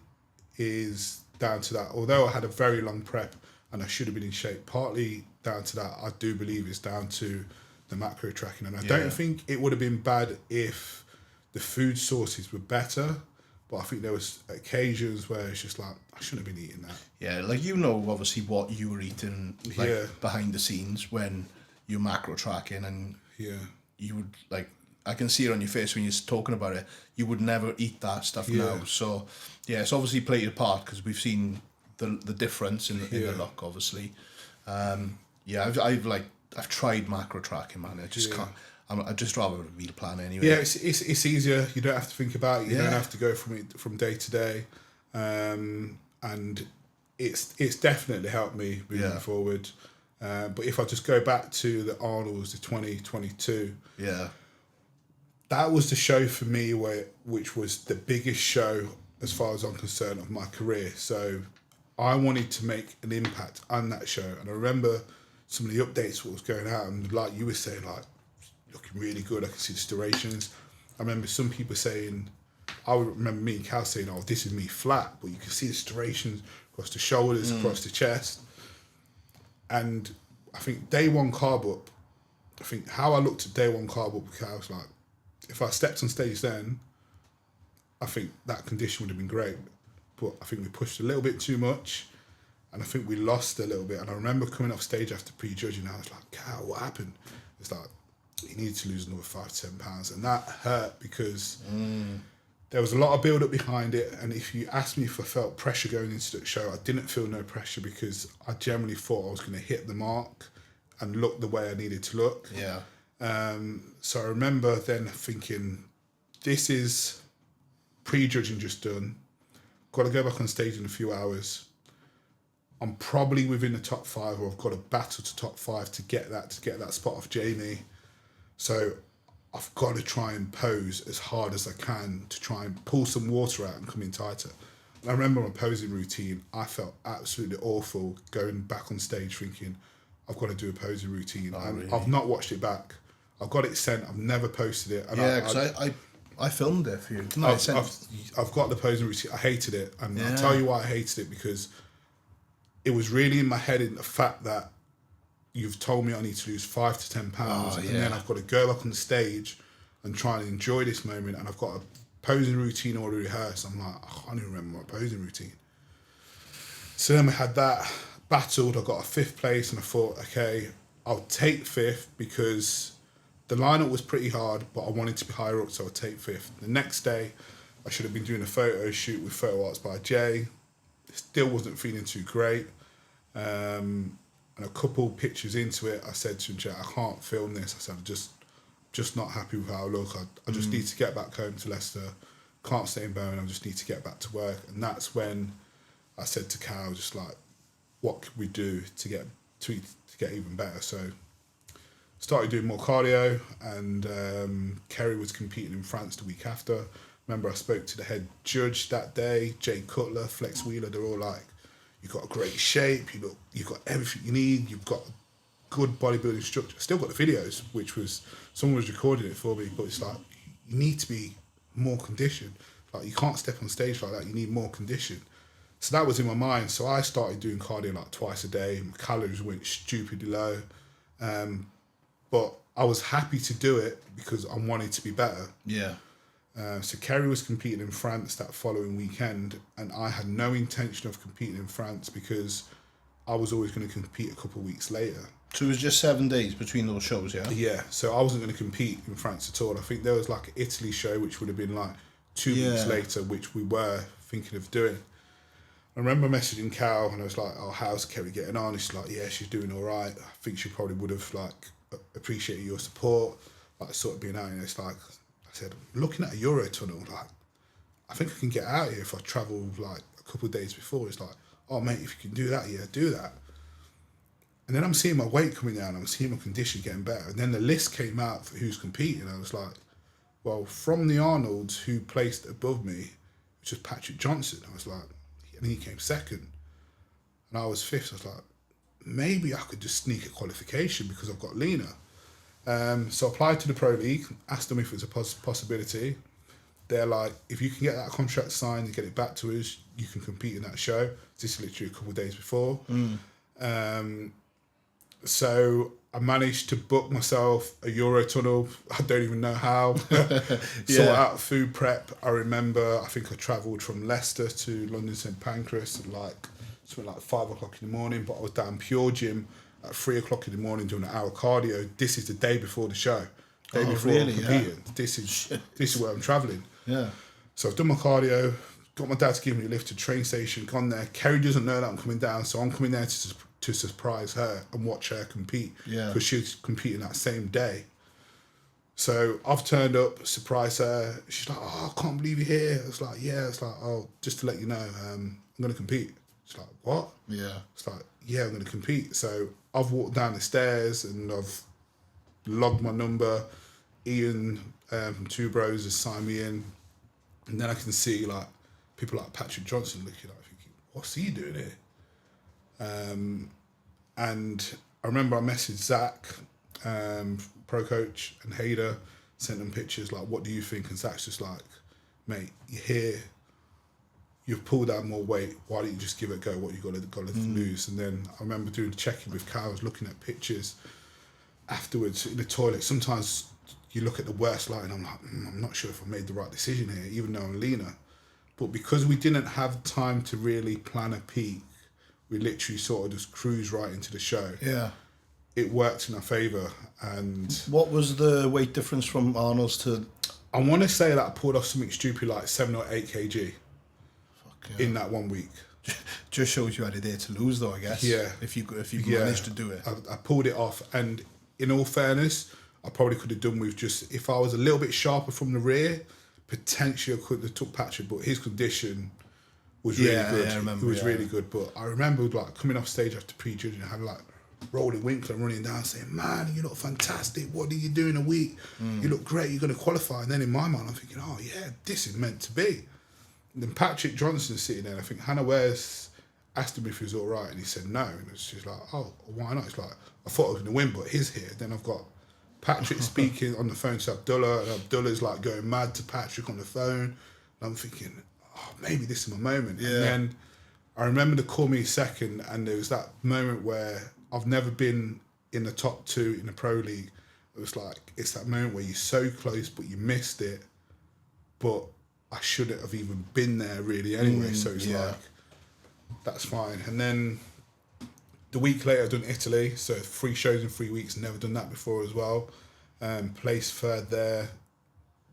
A: is down to that. Although I had a very long prep and I should have been in shape, partly down to that, I do believe it's down to the macro tracking. And I don't think it would have been bad if the food sources were better. But I think there was occasions where it's just like, I shouldn't have been eating that.
B: Yeah, like, obviously what you were eating behind the scenes when you're macro tracking, and you would, like, I can see it on your face when you're talking about it, you would never eat that stuff now. So, it's obviously played a part because we've seen the difference in the look, obviously. I've tried macro tracking, man. I just can't. I'd just rather a meal plan anyway.
A: Yeah, it's easier. You don't have to think about it. You don't have to go from day to day, and it's definitely helped me moving forward. But if I just go back to the Arnolds, the 2022, that was the show for me which was the biggest show as far as I'm concerned of my career. So I wanted to make an impact on that show, and I remember some of the updates what was going out, and like you were saying, like, looking really good. I can see the striations. I remember some people saying, I remember me and Cal saying, oh, this is me flat, but you can see the striations across the shoulders, across the chest. And I think day one carb up, I think how I looked at day one carb up, because I was like, if I stepped on stage then, I think that condition would have been great. But I think we pushed a little bit too much, and I think we lost a little bit. And I remember coming off stage after pre-judging, I was like, Cal, what happened? It's like, you need to lose another 5 to 10 pounds. And that hurt because there was a lot of build up behind it. And if you asked me if I felt pressure going into the show, I didn't feel no pressure because I generally thought I was going to hit the mark and look the way I needed to look.
B: Yeah.
A: So I remember then thinking, this is pre-judging just done. Got to go back on stage in a few hours. I'm probably within the top 5, or I've got to battle to top 5 to get that spot off Jamie. So I've got to try and pose as hard as I can to try and pull some water out and come in tighter. And I remember my posing routine, I felt absolutely awful going back on stage thinking, I've got to do a posing routine. And really? I've not watched it back. I've got it sent, I've never posted it. And
B: because I filmed it for you.
A: I've got the posing routine, I hated it. And I'll tell you why I hated it, because it was really in my head in the fact that you've told me I need to lose 5 to 10 pounds, and then I've got to go back on stage and try and enjoy this moment, and I've got a posing routine already rehearsed. I'm like, I can't even remember my posing routine. So then we had that, battled, I got a 5th place, and I thought, okay, I'll take 5th because the lineup was pretty hard, but I wanted to be higher up, so I'll take 5th. The next day, I should have been doing a photo shoot with Photo Arts by Jay. Still wasn't feeling too great. And a couple pictures into it, I said to him, Jay, I can't film this. I said, I'm just not happy with how I look. I just need to get back home to Leicester. Can't stay in Birmingham. I just need to get back to work. And that's when I said to Cal, just like, what could we do to get even better? So started doing more cardio, and Carrie was competing in France the week after. Remember, I spoke to the head judge that day, Jay Cutler, Flex Wheeler. They're all like, you've got a great shape, you've got everything you need, you've got good bodybuilding structure. I still got the videos, which was, someone was recording it for me, but it's like, you need to be more conditioned. Like, you can't step on stage like that, you need more condition. So that was in my mind. So I started doing cardio like twice a day. My calories went stupidly low. But I was happy to do it because I wanted to be better.
B: Yeah.
A: So Carrie was competing in France that following weekend, and I had no intention of competing in France because I was always going to compete a couple of weeks later.
B: So it was just 7 days between those shows, yeah?
A: Yeah, so I wasn't going to compete in France at all. I think there was like an Italy show, which would have been like 2 weeks later, which we were thinking of doing. I remember messaging Cal, and I was like, oh, how's Carrie getting on? She's like, yeah, she's doing all right. I think she probably would have like appreciated your support, like sort of being out. And it's like, I said, looking at a Eurotunnel, like, I think I can get out here if I travel like a couple of days before. It's like, oh mate, if you can do that, yeah, do that. And then I'm seeing my weight coming down, I'm seeing my condition getting better. And then the list came out for who's competing. I was like, well, from the Arnolds, who placed above me, which was Patrick Johnson, I was like, and he came second. And I was fifth. So I was like, maybe I could just sneak a qualification because I've got leaner. So I applied to the Pro League, asked them if it was a possibility. They're like, if you can get that contract signed and get it back to us, you can compete in that show. This is literally a couple of days before. So I managed to book myself a Euro tunnel. I don't even know how. Sort out food prep. I remember, I think I travelled from Leicester to London St Pancras at like 5 o'clock in the morning, but I was down Pure Gym at 3 o'clock in the morning doing an hour cardio. This is the day before the show. Day before I'm competing. Yeah. This is where I'm travelling.
B: Yeah.
A: So I've done my cardio, got my dad to give me a lift to the train station, gone there. Carrie doesn't know that I'm coming down, so I'm coming there to surprise her and watch her compete. Yeah. Because she's competing that same day. So I've turned up, surprised her. She's like, oh, I can't believe you're here. It's like, yeah. It's like, oh, just to let you know, I'm going to compete. She's like, what? Yeah. It's like, yeah, I'm going to compete. So I've walked down the stairs and I've logged my number. Ian from Two Bros has signed me in. And then I can see like people like Patrick Johnson looking at thinking, what's he doing here? And I remember I messaged Zach, pro coach, and Hayder, sent them pictures like, what do you think? And Zach's just like, mate, you're here, you've pulled down more weight, why don't you just give it a go? What you got to lose? And then I remember doing the check-in with Cal, I was looking at pictures afterwards in the toilet. Sometimes you look at the worst light and I'm like, I'm not sure if I made the right decision here, even though I'm leaner. But because we didn't have time to really plan a peak, we literally sort of just cruised right into the show. Yeah. It worked in our favour. And
B: what was the weight difference from Arnold's to?
A: I want to say that I pulled off something stupid like 7 or 8 kg in that 1 week.
B: Just shows you had it there to lose, though, I guess. Yeah. If you managed to do it.
A: I pulled it off, and in all fairness, I probably could have done with just, if I was a little bit sharper from the rear, potentially I could have took Patrick, but his condition was really good. Yeah, I remember, it was really good. But I remember like coming off stage after pre-judging, I had like Rolling Winkler running down saying, man, you look fantastic. What did you do in a week? You look great. You're going to qualify. And then in my mind, I'm thinking, oh yeah, this is meant to be. And then Patrick Johnson's sitting there. I think Hannah Wares asked him if he was all right, and he said no. And she's like, oh, why not? It's like, I thought I was going to win, but he's here. Then I've got Patrick speaking on the phone to Abdullah, and Abdullah's like going mad to Patrick on the phone. And I'm thinking, oh, maybe this is my moment. Yeah. And then I remember the call me second, and there was that moment where I've never been in the top 2 in the Pro League. It was like, it's that moment where you're so close, but you missed it. But I shouldn't have even been there really anyway. So it's like, that's fine. And then the week later, I've done Italy. So 3 shows in 3 weeks, never done that before as well. Placed third there.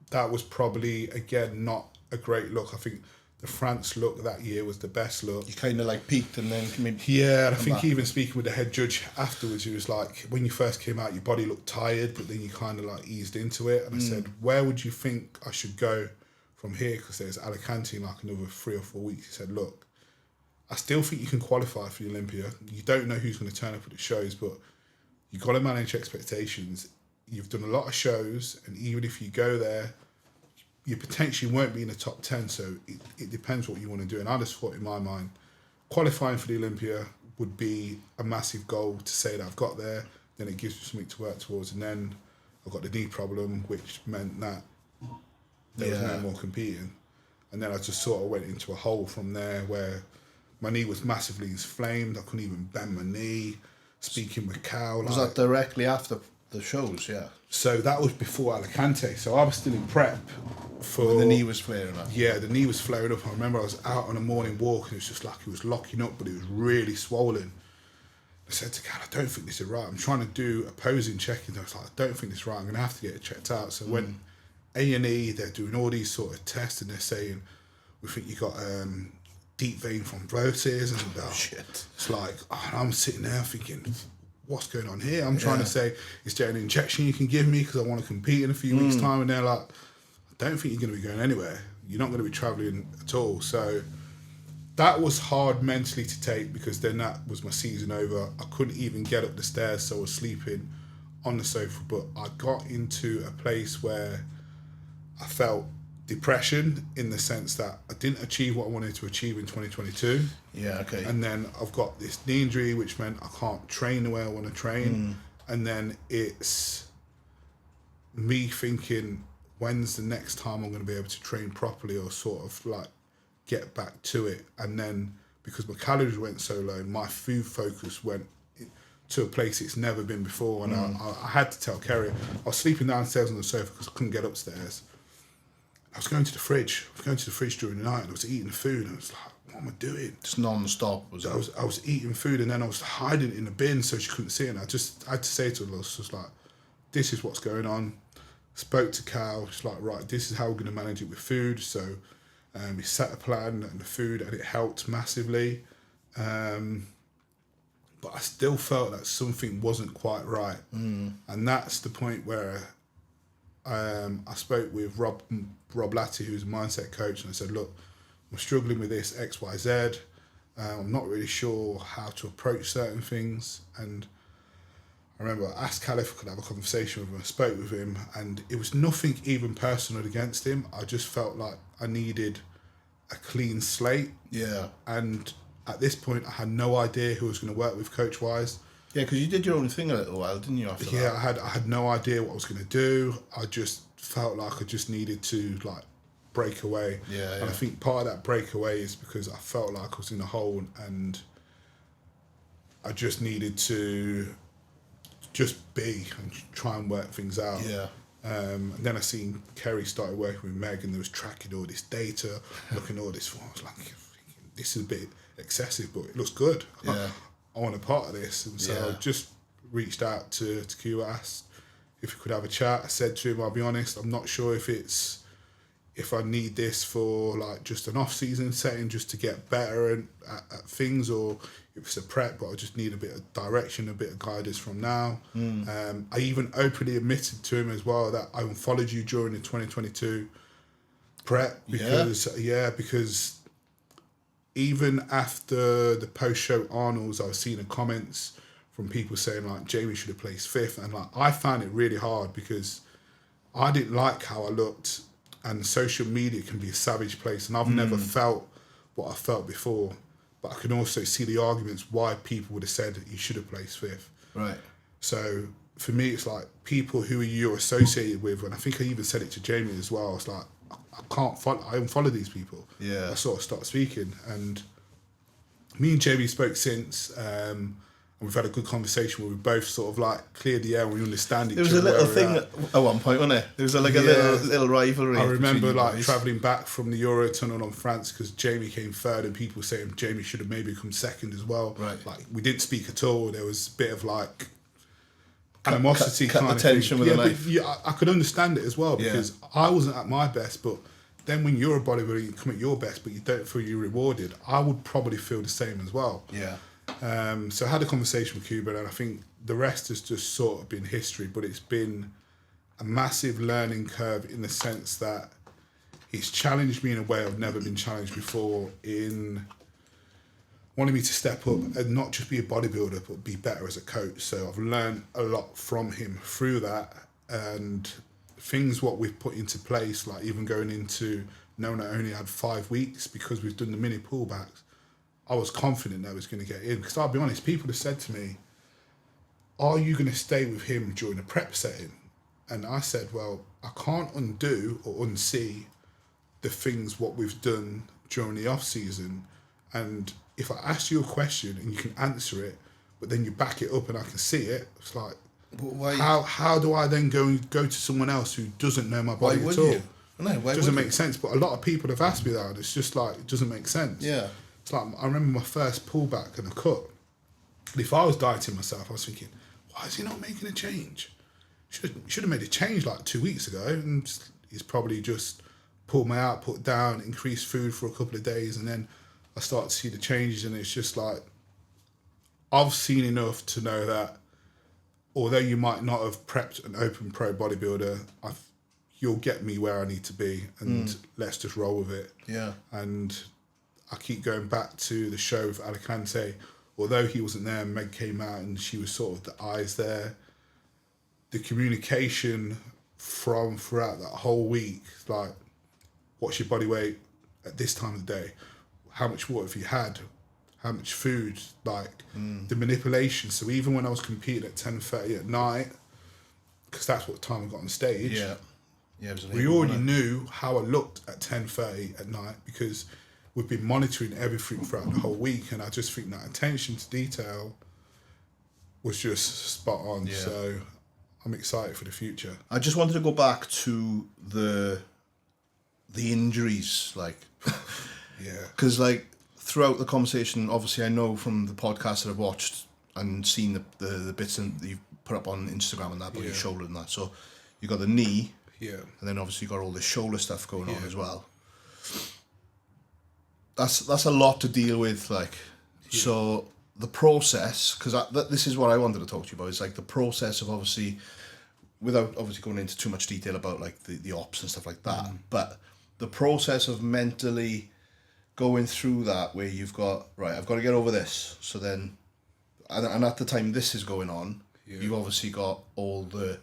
A: That was probably, again, not a great look. I think the France look that year was the best look.
B: You kind of like peaked and then came in.
A: Yeah, I think even speaking with the head judge afterwards, he was like, when you first came out, your body looked tired, but then you kind of like eased into it. And I said, where would you think I should go from here? Because there's Alicante in like another 3 or 4 weeks. He said, look, I still think you can qualify for the Olympia. You don't know who's going to turn up at the shows, but you've got to manage expectations. You've done a lot of shows, and even if you go there, you potentially won't be in the top 10, so it depends what you want to do. And I just thought in my mind, qualifying for the Olympia would be a massive goal to say that I've got there, then it gives me something to work towards. And then I got the knee problem, which meant that there was no more competing. And then I just sort of went into a hole from there where my knee was massively inflamed. I couldn't even bend my knee. Speaking with Cal.
B: Was that directly after the shows? Yeah.
A: So that was before Alicante. So I was still in prep for...
B: When the knee was flaring up.
A: Yeah, the knee was flaring up. I remember I was out on a morning walk and it was just like it was locking up, but it was really swollen. I said to Cal, I don't think this is right. I'm trying to do opposing check-ins. I was like, I don't think this is right. I'm going to have to get it checked out. So when A&E, they're doing all these sort of tests and they're saying, we think you got... deep vein thrombosis and shit. It's like, I'm sitting there thinking, what's going on here? I'm trying to say, is there an injection you can give me because I want to compete in a few weeks' time? And they're like, I don't think you're going to be going anywhere. You're not going to be travelling at all. So that was hard mentally to take, because then that was my season over. I couldn't even get up the stairs, so I was sleeping on the sofa. But I got into a place where I felt depression, in the sense that I didn't achieve what I wanted to achieve in 2022.
B: Yeah, okay.
A: And then I've got this knee injury, which meant I can't train the way I want to train. And then it's me thinking, when's the next time I'm going to be able to train properly, or sort of like get back to it. And then because my calories went so low, my food focus went to a place it's never been before. And I had to tell Carrie, I was sleeping downstairs on the sofa because I couldn't get upstairs. I was going to the fridge. I was going to the fridge during the night, and I was eating the food, and I was like, what am I doing?
B: Just non-stop, was it?
A: I was eating food, and then I was hiding it in the bin so she couldn't see it. And I had to say to her, I was just like, this is what's going on. Spoke to Cal, she's like, right, this is how we're going to manage it with food. So we set a plan and the food, and it helped massively. But I still felt that something wasn't quite right. And that's the point where I spoke with Rob Latty, who's a mindset coach, and I said, look, I'm struggling with this X, Y, Z. I'm not really sure how to approach certain things. And I remember I asked Cal if I could have a conversation with him. I spoke with him, and it was nothing even personal against him. I just felt like I needed a clean slate.
B: Yeah.
A: And at this point, I had no idea who I was going to work with coach-wise.
B: Yeah, because you did your own thing a little while, didn't you, after that?
A: Yeah, I had no idea what I was going to do. I just felt like I just needed to like break away.
B: Yeah.
A: And I think part of that breakaway is because I felt like I was in a hole, and I just needed to just be and try and work things out.
B: Yeah.
A: And then I seen Carrie started working with Meg, and they was tracking all this data, looking at all this. I was like, this is a bit excessive, but it looks good.
B: Yeah.
A: I want a part of this. And so I just reached out to Q, asked if we could have a chat. I said to him, I'll be honest, I'm not sure if I need this for like just an off-season setting just to get better at things, or if it's a prep, but I just need a bit of direction, a bit of guidance from now. I even openly admitted to him as well that I unfollowed you during the 2022 prep because even after the post-show Arnolds, I was seeing the comments from people saying like Jamie should have placed 5th, and like I found it really hard because I didn't like how I looked, and social media can be a savage place, and I've never felt what I felt before, but I can also see the arguments why people would have said that you should have placed 5th.
B: Right.
A: So for me, it's like people who you're associated with, and I think I even said it to Jamie as well. It's like I can't follow. I unfollow these people.
B: Yeah.
A: I sort of stopped speaking, and me and Jamie spoke since. And we've had a good conversation where we both sort of like cleared the air and we understand each other.
B: There was a little thing at one point, wasn't there? There was a little rivalry.
A: I remember like travelling back from the Eurotunnel on France because Jamie came third, and people saying Jamie should have maybe come second as well.
B: Right.
A: Like we didn't speak at all. There was a bit of like animosity
B: cut
A: kind
B: the
A: of
B: tension
A: thing.
B: with a knife.
A: But I could understand it as well because I wasn't at my best, but then when you're a bodybuilder, you come at your best, but you don't feel you're rewarded. I would probably feel the same as well.
B: Yeah.
A: So I had a conversation with Cuba, and I think the rest has just sort of been history, but it's been a massive learning curve in the sense that it's challenged me in a way I've never been challenged before, in wanting me to step up and not just be a bodybuilder, but be better as a coach. So I've learned a lot from him through that, and things what we've put into place, like even going into knowing I only had 5 weeks because we've done the mini pullbacks, I was confident that I was going to get in. Because I'll be honest, people have said to me, are you going to stay with him during a prep setting? And I said, well, I can't undo or unsee the things what we've done during the off season. And if I ask you a question and you can answer it, but then you back it up and I can see it, it's like, how do I then go to someone else who doesn't know my body at all?
B: No, why
A: doesn't make sense. But a lot of people have asked me that, and it's just like, it doesn't make sense.
B: Yeah.
A: It's like, I remember my first pullback and a cut. And if I was dieting myself, I was thinking, why is he not making a change? Should have made a change like 2 weeks ago, and he's probably just pulled my output down, increased food for a couple of days, and then I start to see the changes, and it's just like, I've seen enough to know that although you might not have prepped an open pro bodybuilder, you'll get me where I need to be, and let's just roll with it.
B: Yeah.
A: And I keep going back to the show with Alicante. Although he wasn't there, Meg came out and she was sort of the eyes there. The communication throughout that whole week, like, what's your body weight at this time of the day? How much water have you had? How much food? Like, the manipulation. So even when I was competing at 10:30 at night, because that's what time I got on stage, we already knew how I looked at 10:30 at night because we've been monitoring everything throughout the whole week, and I just think that attention to detail was just spot on. So I'm excited for the future.
B: I just wanted to go back to the injuries, like, because like throughout the conversation, obviously I know from the podcast that I've watched and seen the bits that you've put up on Instagram and that about your shoulder and that. So you got the knee, and then obviously you got all the shoulder stuff going on as well. That's a lot to deal with, like. So the process, because this is what I wanted to talk to you about, is like the process of obviously, without obviously going into too much detail about like the ops and stuff like that, but the process of mentally going through that, where you've got, right, I've got to get over this. So then, and at the time this is going on, you've obviously got all the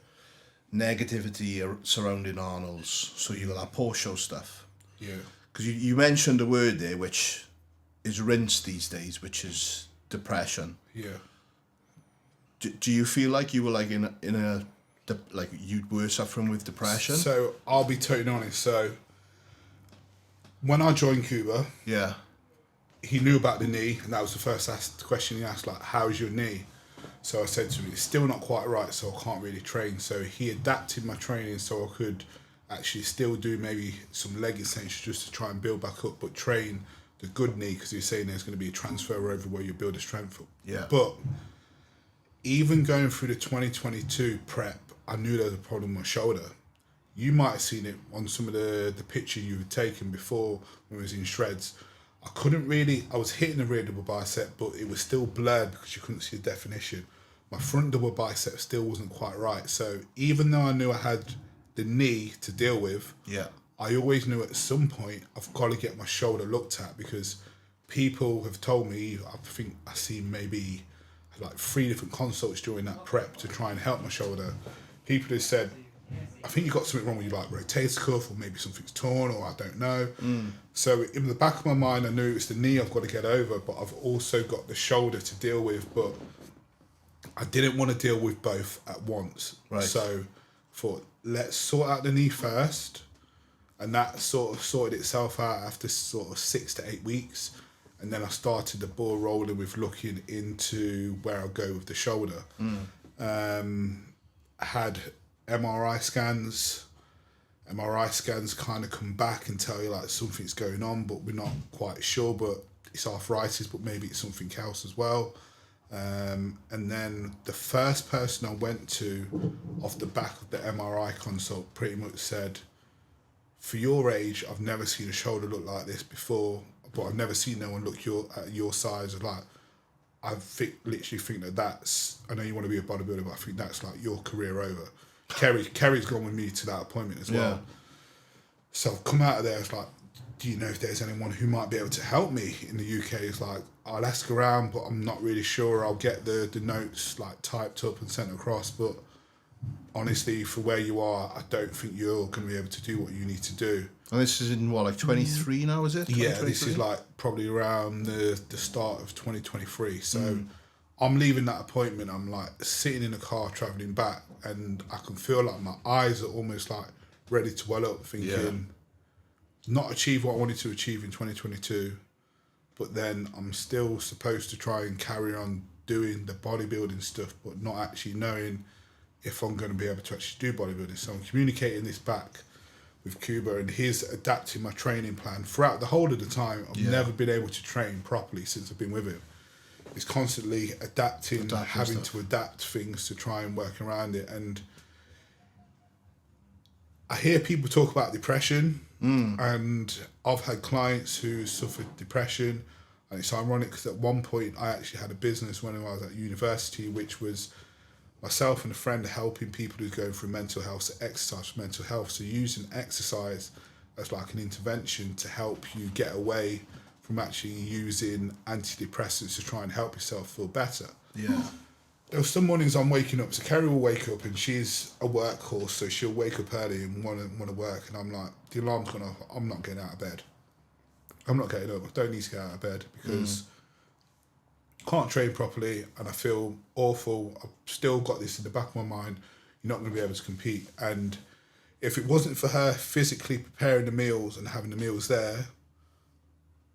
B: negativity surrounding Arnolds. So you got that post-show stuff.
A: Yeah.
B: Because you mentioned a word there which is rinsed these days, which is depression.
A: Yeah.
B: Do you feel like you were like in a like you were suffering with depression?
A: So I'll be totally honest. So when I joined 𝘗𝘳𝘰𝘶𝘥𝘭𝘺, he knew about the knee, and that was the first question he asked, like, how's your knee? So I said to him, it's still not quite right, so I can't really train. So he adapted my training so I could actually still do maybe some leg extensions just to try and build back up, but train the good knee, because he's saying there's going to be a transfer over where you build a strength up.
B: Yeah.
A: But even going through the 2022 prep, I knew there was a problem with my shoulder. You might have seen it on some of the picture you had taken before when I was in shreds. I was hitting the rear double bicep, but it was still blurred because you couldn't see the definition. My front double bicep still wasn't quite right. So even though I knew I had the knee to deal with, I always knew at some point I've got to get my shoulder looked at, because people have told me, I think I seen maybe like 3 different consults during that prep to try and help my shoulder. People have said, I think you've got something wrong with your like rotator cuff, or maybe something's torn, or I don't know. So in the back of my mind, I knew it's the knee I've got to get over, but I've also got the shoulder to deal with. But I didn't want to deal with both at once.
B: Right.
A: So I thought, let's sort out the knee first. And that sort of sorted itself out after sort of 6 to 8 weeks. And then I started the ball rolling with looking into where I'll go with the shoulder. I had MRI scans kind of come back and tell you like something's going on, but we're not quite sure, but it's arthritis, but maybe it's something else as well. And then the first person I went to off the back of the MRI consult pretty much said, for your age, I've never seen a shoulder look like this before, but I've never seen no one look at your size. Like, literally think that's, I know you want to be a bodybuilder, but I think that's like your career over. Carrie's gone with me to that appointment as well. So I've come out of there, it's like, do you know if there's anyone who might be able to help me in the UK? It's like, I'll ask around, but I'm not really sure. I'll get the notes like typed up and sent across, but honestly, for where you are, I don't think you're going to be able to do what you need to do.
B: And this is in what, like 23 now, is it?
A: Yeah, this is like probably around the start of 2023. So I'm leaving that appointment, I'm like sitting in the car travelling back, and I can feel like my eyes are almost like ready to well up, thinking not achieve what I wanted to achieve in 2022, but then I'm still supposed to try and carry on doing the bodybuilding stuff, but not actually knowing if I'm going to be able to actually do bodybuilding. So I'm communicating this back with 𝘗𝘳𝘰𝘶𝘥𝘭𝘺, and he's adapting my training plan throughout the whole of the time. I've never been able to train properly since I've been with him. He's constantly adapting having to adapt things to try and work around it. And I hear people talk about depression, and I've had clients who suffered depression, and it's ironic because at one point I actually had a business when I was at university, which was myself and a friend helping people who's going through mental health, so exercise for mental health. So using exercise as like an intervention to help you get away from actually using antidepressants to try and help yourself feel better.
B: Yeah.
A: There were some mornings I'm waking up, so Carrie will wake up and she's a workhorse, so she'll wake up early and want to work, and I'm like, the alarm's gone off, I'm not getting out of bed. I'm not getting up, I don't need to get out of bed because I can't train properly and I feel awful. I've still got this in the back of my mind, you're not going to be able to compete. And if it wasn't for her physically preparing the meals and having the meals there,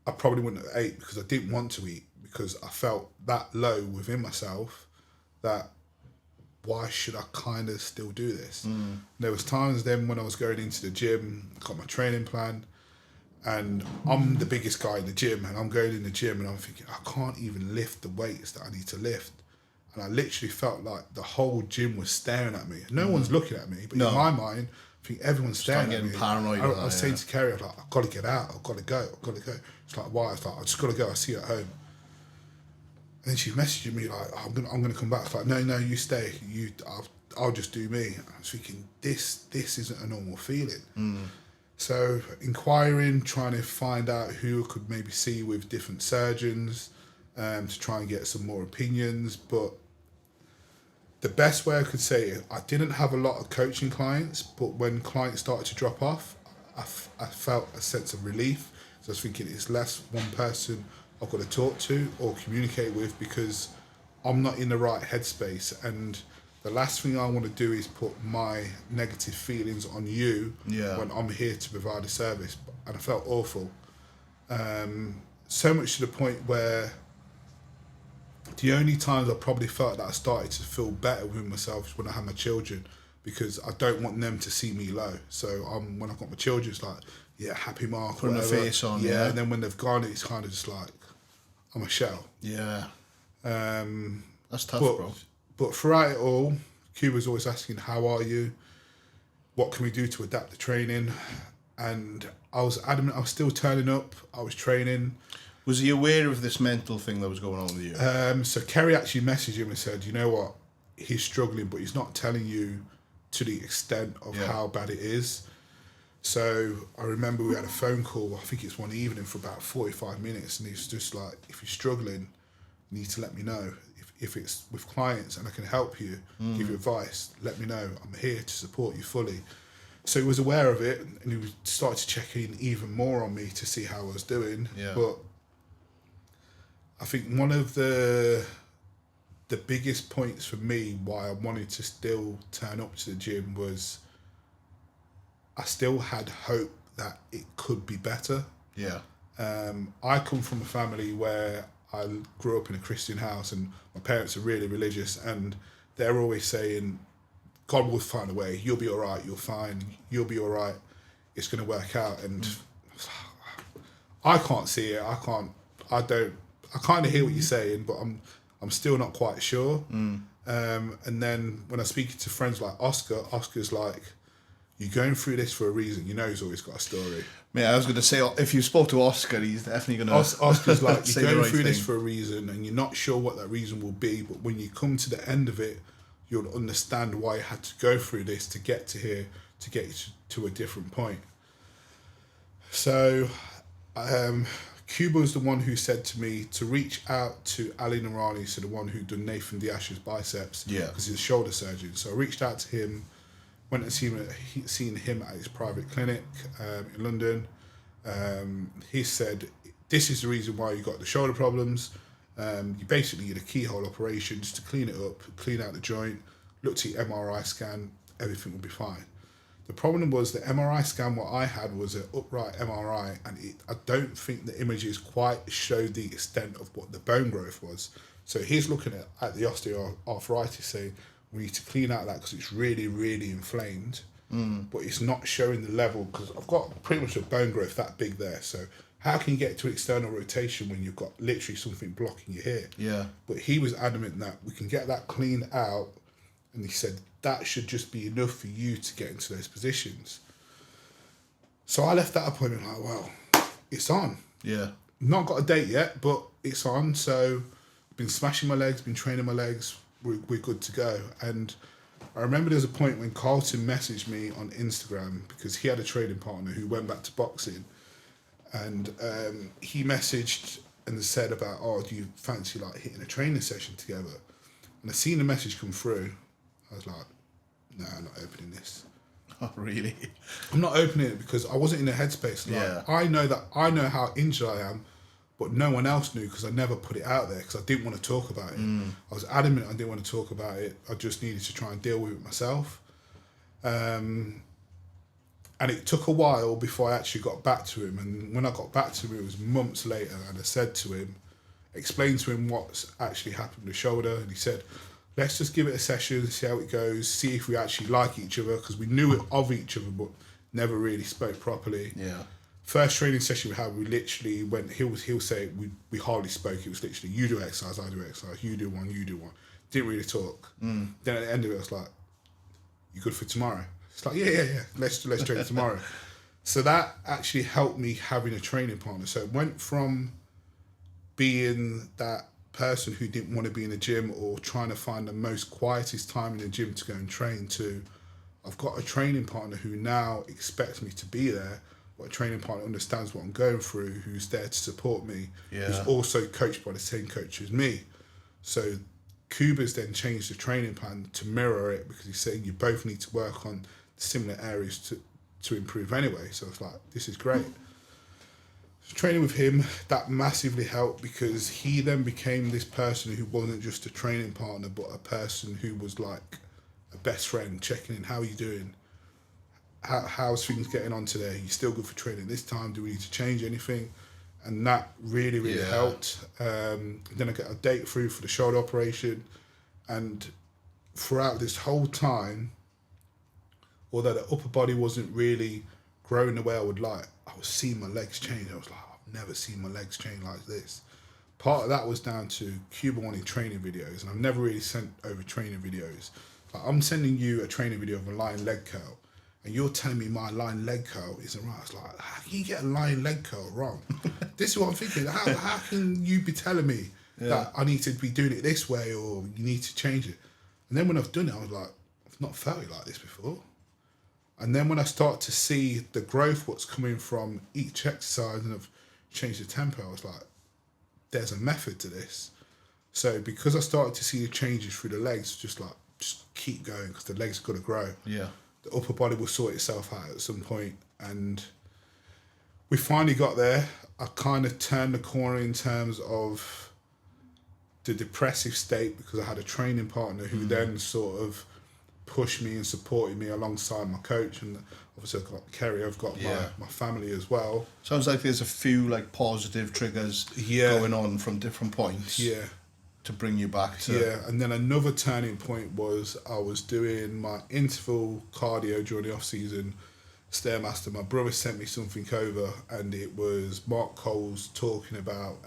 A: I probably wouldn't have ate because I didn't want to eat, because I felt that low within myself that why should I kind of still do this? There was times then when I was going into the gym, got my training plan, and I'm the biggest guy in the gym, and I'm going in the gym and I'm thinking, I can't even lift the weights that I need to lift. And I literally felt like the whole gym was staring at me. No one's looking at me, but in my mind, I think everyone's staring at me.
B: Paranoid.
A: I was saying to Carrie, I was like, I've got to get out, I've got to go. It's like, why? It's like, I just got to go, I'll see you at home. And then she messaged me like, I'm gonna come back. It's like, no, you stay. I'll just do me. I was thinking, this isn't a normal feeling. So inquiring, trying to find out who I could maybe see with different surgeons, to try and get some more opinions. But the best way I could say it, I didn't have a lot of coaching clients, but when clients started to drop off, I felt a sense of relief. So I was thinking, it's less one person I've got to talk to or communicate with, because I'm not in the right headspace, and the last thing I want to do is put my negative feelings on you when I'm here to provide a service. And I felt awful. So much to the point where the only times I probably felt that I started to feel better with myself was when I had my children, because I don't want them to see me low. So when I've got my children, it's like, yeah, happy Mark,
B: putting a face on.
A: Yeah, and then when they've gone, it's kind of just like, I'm a shell.
B: Yeah. That's tough, bro.
A: But throughout it all, Cuba's always asking, how are you? What can we do to adapt the training? And I was adamant, I was still turning up, I was training.
B: Was he aware of this mental thing that was going on with you?
A: So Carrie actually messaged him and said, you know what, he's struggling, but he's not telling you to the extent of how bad it is. So I remember we had a phone call, I think it's one evening, for about 45 minutes, and he's just like, if you're struggling, you need to let me know. If it's with clients and I can help you, give you advice, let me know. I'm here to support you fully. So he was aware of it, and he started to check in even more on me to see how I was doing.
B: Yeah.
A: But I think one of the biggest points for me why I wanted to still turn up to the gym was I still had hope that it could be better.
B: Yeah.
A: I come from a family where I grew up in a Christian house, and my parents are really religious, and they're always saying, God will find a way, you'll be all right, you're fine, you'll be all right, it's going to work out. And I can't see it, I kind of hear what you're saying, but I'm still not quite sure. And then when I speak to friends like Oscar's like, you're going through this for a reason. You know he's always got a story.
B: Mate, I was going to say, if you spoke to Oscar, he's definitely going to...
A: Oscar's like, you're going through this
B: thing.
A: for a reason, and you're not sure what that reason will be, but when you come to the end of it, you'll understand why you had to go through this to get to here, to get you to a different point. So Cuba was the one who said to me to reach out to Ali Narani, so the one who done Nathan Diash's biceps, because he's a shoulder surgeon. So I reached out to him, went and seen him at his private clinic in London. He said, this is the reason why you got the shoulder problems. You basically need a keyhole operation just to clean it up, clean out the joint, looked at your MRI scan, everything will be fine. The problem was the MRI scan, what I had was an upright MRI, and I don't think the images quite showed the extent of what the bone growth was. So he's looking at the osteoarthritis saying, we need to clean out that because it's really, really inflamed, but it's not showing the level, because I've got pretty much a bone growth that big there. So how can you get to external rotation when you've got literally something blocking your hair?
B: Yeah.
A: But he was adamant that we can get that cleaned out, and he said that should just be enough for you to get into those positions. So I left that appointment like, well, it's on.
B: Yeah.
A: Not got a date yet, but it's on. So I've been smashing my legs, been training my legs. We're good to go. And I remember there was a point when Carlton messaged me on Instagram, because he had a trading partner who went back to boxing, and he messaged and said about, oh, do you fancy like hitting a training session together? And I seen the message come through. I was like, no, I'm not opening this.
B: Oh, really?
A: I'm not opening it because I wasn't in the headspace. Like, I know how injured I am, but no one else knew because I never put it out there because I didn't want to talk about it. I was adamant I didn't want to talk about it. I just needed to try and deal with it myself. And it took a while before I actually got back to him. And when I got back to him, it was months later, and I said to him, explained to him what's actually happened with the shoulder, and he said, let's just give it a session, see how it goes, see if we actually like each other, because we knew it of each other, but never really spoke properly.
B: Yeah.
A: First training session we had, we literally went, he'll say, we hardly spoke. It was literally, you do exercise, I do exercise, you do one, you do one. Didn't really talk. Then at the end of it, I was like, you good for tomorrow? It's like, yeah. Let's train tomorrow. So that actually helped me having a training partner. So it went from being that person who didn't want to be in the gym or trying to find the most quietest time in the gym to go and train to, I've got a training partner who now expects me to be there, but a training partner understands what I'm going through, who's there to support me, who's also coached by the same coach as me. So Kuba's then changed the training plan to mirror it because he's saying you both need to work on similar areas to improve anyway. So it's like, this is great. Training with him, that massively helped because he then became this person who wasn't just a training partner, but a person who was like a best friend, checking in, how are you doing? How's things getting on today? Are you still good for training this time? Do we need to change anything? And that really helped. Then I got a date through for the shoulder operation. And throughout this whole time, although the upper body wasn't really growing the way I would like, I was seeing my legs change. I was like, I've never seen my legs change like this. Part of that was down to Cuba wanting training videos, and I've never really sent over training videos. Like, I'm sending you a training video of a lying leg curl, and you're telling me my lying leg curl isn't right. It's like, how can you get a lying leg curl wrong? This is what I'm thinking. How can you be telling me that I need to be doing it this way or you need to change it? And then when I've done it, I was like, I've not felt it like this before. And then when I start to see the growth, what's coming from each exercise, and I've changed the tempo, I was like, there's a method to this. So because I started to see the changes through the legs, just keep going because the legs got to grow. Yeah. The upper body will sort itself out at some point. And we finally got there. I kind of turned the corner in terms of the depressive state because I had a training partner who then sort of pushed me and supported me alongside my coach, and obviously I've got Carrie, I've got my family as well.
B: Sounds like there's a few like positive triggers going on from different points to bring you back to...
A: And then another turning point was I was doing my interval cardio during the off-season, Stairmaster. My brother sent me something over and it was Mark Coles talking about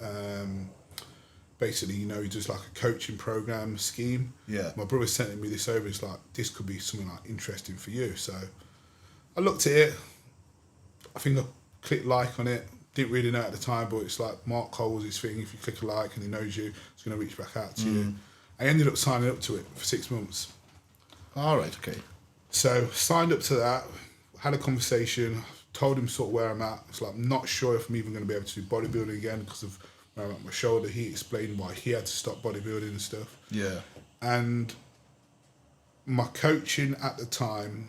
A: basically, he does like a coaching program scheme. Yeah. My brother sent me this over. It's like, this could be something like interesting for you. So I looked at it. I think I clicked like on it. Didn't really know at the time, but it's like Mark Cole's his thing. If you click a like and he knows you, it's going to reach back out to you. I ended up signing up to it for 6 months.
B: All right, okay.
A: So signed up to that, had a conversation, told him sort of where I'm at. It's like, I'm not sure if I'm even going to be able to do bodybuilding again because of where I'm at my shoulder. He explained why he had to stop bodybuilding and stuff. Yeah. And my coaching at the time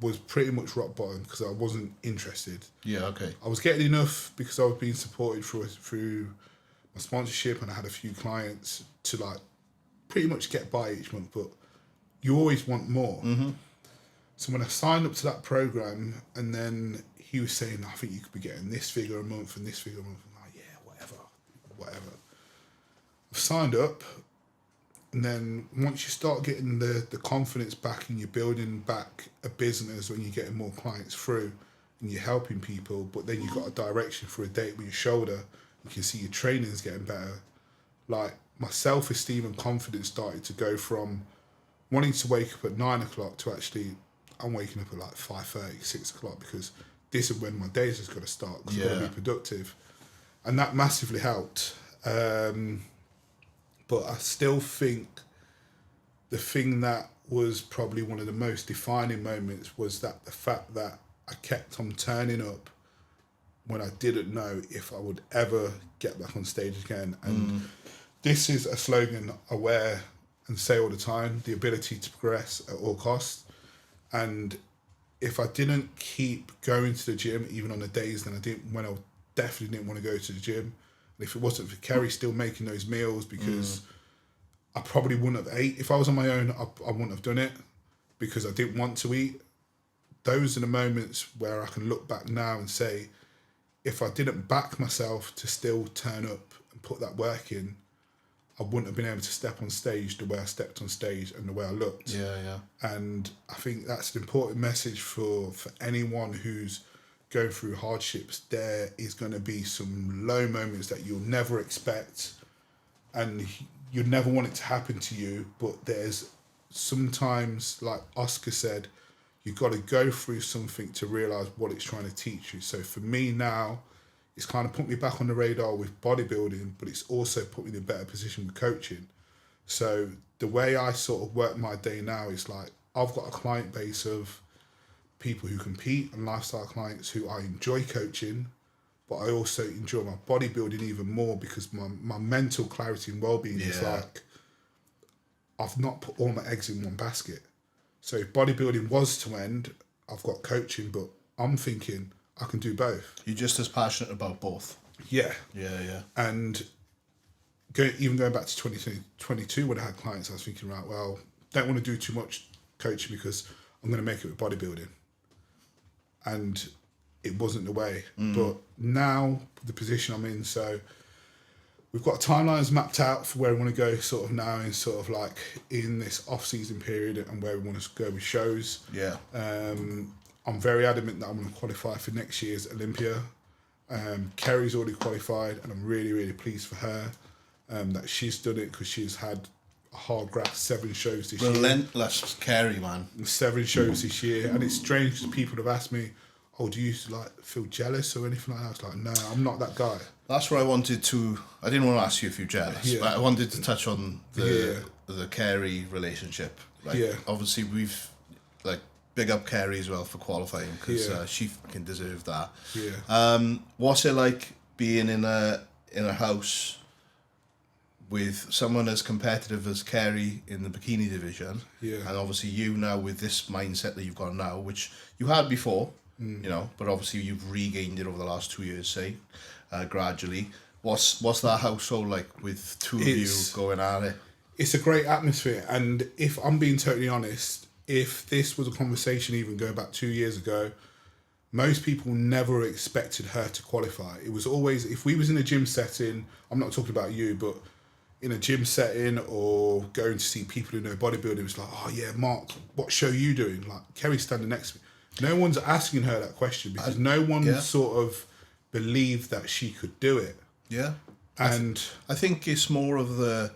A: was pretty much rock bottom because I wasn't interested. Yeah, okay. I was getting enough because I was being supported through my sponsorship, and I had a few clients to like pretty much get by each month, but you always want more. Mm-hmm. So when I signed up to that program, and then he was saying, I think you could be getting this figure a month and this figure a month. I'm like, yeah, whatever. I've signed up, and then once you start getting the confidence back and you're building back a business, when you're getting more clients through and you're helping people, but then you've got a direction for a date with your shoulder, you can see your training's getting better. Like, my self-esteem and confidence started to go from wanting to wake up at 9 o'clock to actually, I'm waking up at like 5:30, 6 o'clock because this is when my days has got to start because I've got to be productive. And that massively helped. But I still think the thing that was probably one of the most defining moments was that the fact that I kept on turning up when I didn't know if I would ever get back on stage again. And this is a slogan I wear and say all the time: the ability to progress at all costs. And if I didn't keep going to the gym, even on the days when I definitely didn't want to go to the gym, and if it wasn't for Carrie still making those meals, because I probably wouldn't have ate. If I was on my own, I wouldn't have done it because I didn't want to eat. Those are the moments where I can look back now and say, if I didn't back myself to still turn up and put that work in, I wouldn't have been able to step on stage the way I stepped on stage and the way I looked.
B: Yeah.
A: And I think that's an important message for anyone who's going through hardships. There is going to be some low moments that you'll never expect, and you never want it to happen to you. But there's sometimes, like Oscar said, you've got to go through something to realise what it's trying to teach you. So for me now, it's kind of put me back on the radar with bodybuilding, but it's also put me in a better position with coaching. So the way I sort of work my day now is like, I've got a client base of people who compete and lifestyle clients who I enjoy coaching, but I also enjoy my bodybuilding even more because my mental clarity and well-being is like, I've not put all my eggs in one basket. So if bodybuilding was to end, I've got coaching, but I'm thinking I can do both.
B: You're just as passionate about both.
A: Yeah.
B: Yeah.
A: And even going back to 2022 when I had clients, I was thinking, right, well, don't want to do too much coaching because I'm going to make it with bodybuilding. And it wasn't the way. But now, the position I'm in, so we've got timelines mapped out for where we want to go sort of now in sort of like in this off-season period and where we want to go with shows.
B: Yeah.
A: I'm very adamant that I'm going to qualify for next year's Olympia. Carrie's already qualified and I'm really, really pleased for her that she's done it because she's had a hard graft 7 shows this year.
B: Relentless Carrie, man.
A: 7 shows this year. And it's strange because people have asked me, oh, do you like feel jealous or anything like that? I was like, no, I'm not that guy.
B: That's where I didn't want to ask you if you're jealous, but I wanted to touch on the Carrie relationship. Like, obviously we've, like, big up Carrie as well for qualifying because she fucking deserved that.
A: Yeah.
B: What's it like being in a house with someone as competitive as Carrie in the bikini division?
A: Yeah.
B: And obviously you now with this mindset that you've got now, which you had before, you know, but obviously you've regained it over the last 2 years, say, gradually. What's that household like with two of you going at it?
A: It's a great atmosphere, and if I'm being totally honest, if this was a conversation even going back 2 years ago, most people never expected her to qualify. It was always, if we was in a gym setting, I'm not talking about you, but in a gym setting or going to see people who know bodybuilding, it was like, oh yeah, Mark, what show are you doing? Like, Kerry's standing next to me. No one's asking her that question because no one sort of believed that she could do it.
B: Yeah.
A: And
B: I think it's more of the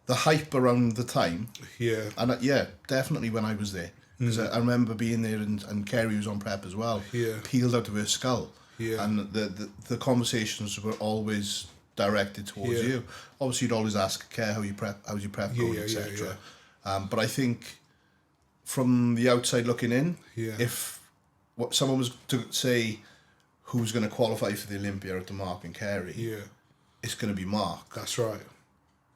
B: hype around the time.
A: Yeah.
B: And definitely when I was there. Because I remember being there and Carrie was on prep as well.
A: Yeah.
B: Peeled out of her skull.
A: Yeah.
B: And the conversations were always directed towards you. Obviously you'd always ask Care how's your prep going, etc. But I think from the outside looking in, if someone was to say who's going to qualify for the Olympia at the Mark and Carrie, it's going to be Mark.
A: That's right.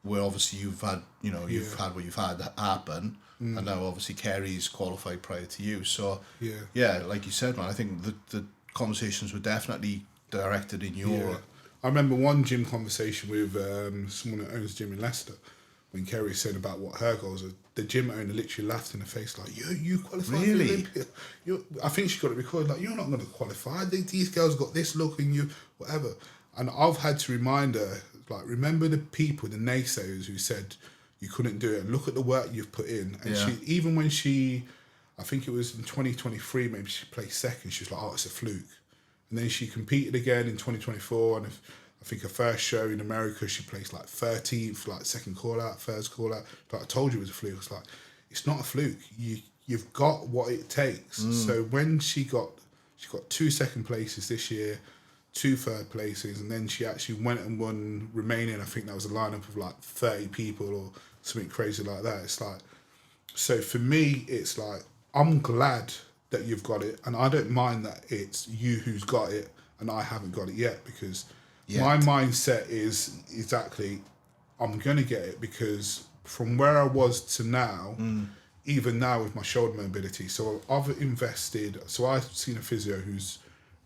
B: Where obviously you've had what you've had happen, and now obviously Carrie's qualified prior to you. So like you said, man, I think the conversations were definitely directed in your.
A: I remember one gym conversation with someone that owns a gym in Leicester when Carrie said about what her goals are. The gym owner literally laughed in the face like, you qualified for Olympia. I think she got it recorded like, you're not going to qualify. These girls got this look in you, whatever. And I've had to remind her, like, remember the people, the naysayers who said you couldn't do it. And look at the work you've put in. And she, even when I think it was in 2023, maybe she placed second, she was like, oh, it's a fluke. And then she competed again in 2024, and I think her first show in America, she placed like 13th, like second call out, first call out. But I told you it was a fluke. It's like, it's not a fluke. You've got what it takes. So when she got 2 second places this year, 2 third places, and then she actually went and won Romanian. I think that was a lineup of like 30 people or something crazy like that. It's like, so for me, it's like, I'm glad that you've got it, and I don't mind that it's you who's got it and I haven't got it yet because
B: Yet.
A: my mindset is exactly, I'm going to get it because from where I was to now, even now with my shoulder mobility, so I've invested, so I've seen a physio who's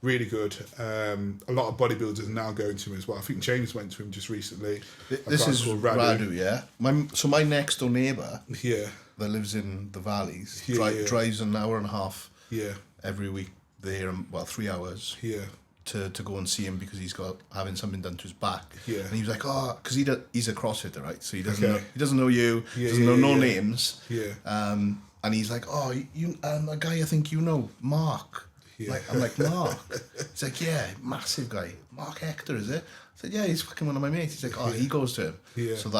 A: really good. A lot of bodybuilders are now going to him as well. I think James went to him just recently.
B: This is Radu, yeah? My next door neighbour that lives in the valleys drives an hour and a half every week there, 3 hours to go and see him because he's having something done to his back. And he was like, because he's a CrossFitter, right? So he doesn't know you, doesn't know no names. And he's like, you a guy I think you know, Mark. I'm like, Mark? He's like, yeah, massive guy. Marc Hector, is it? I said, yeah, he's fucking one of my mates. He's like, he goes to him. So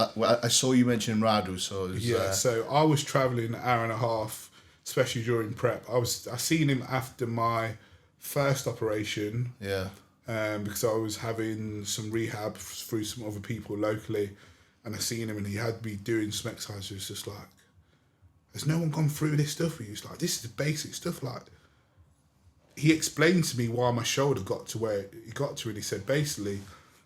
B: I saw you mentioning Radu, so it was,
A: so I was travelling an hour and a half, especially during prep. I seen him after my first operation. Because I was having some rehab through some other people locally, and I seen him and he had me doing some exercises. It's just like, has no one gone through this stuff with you? It's like, this is the basic stuff. Like, he explained to me why my shoulder got to where it got to, and he said basically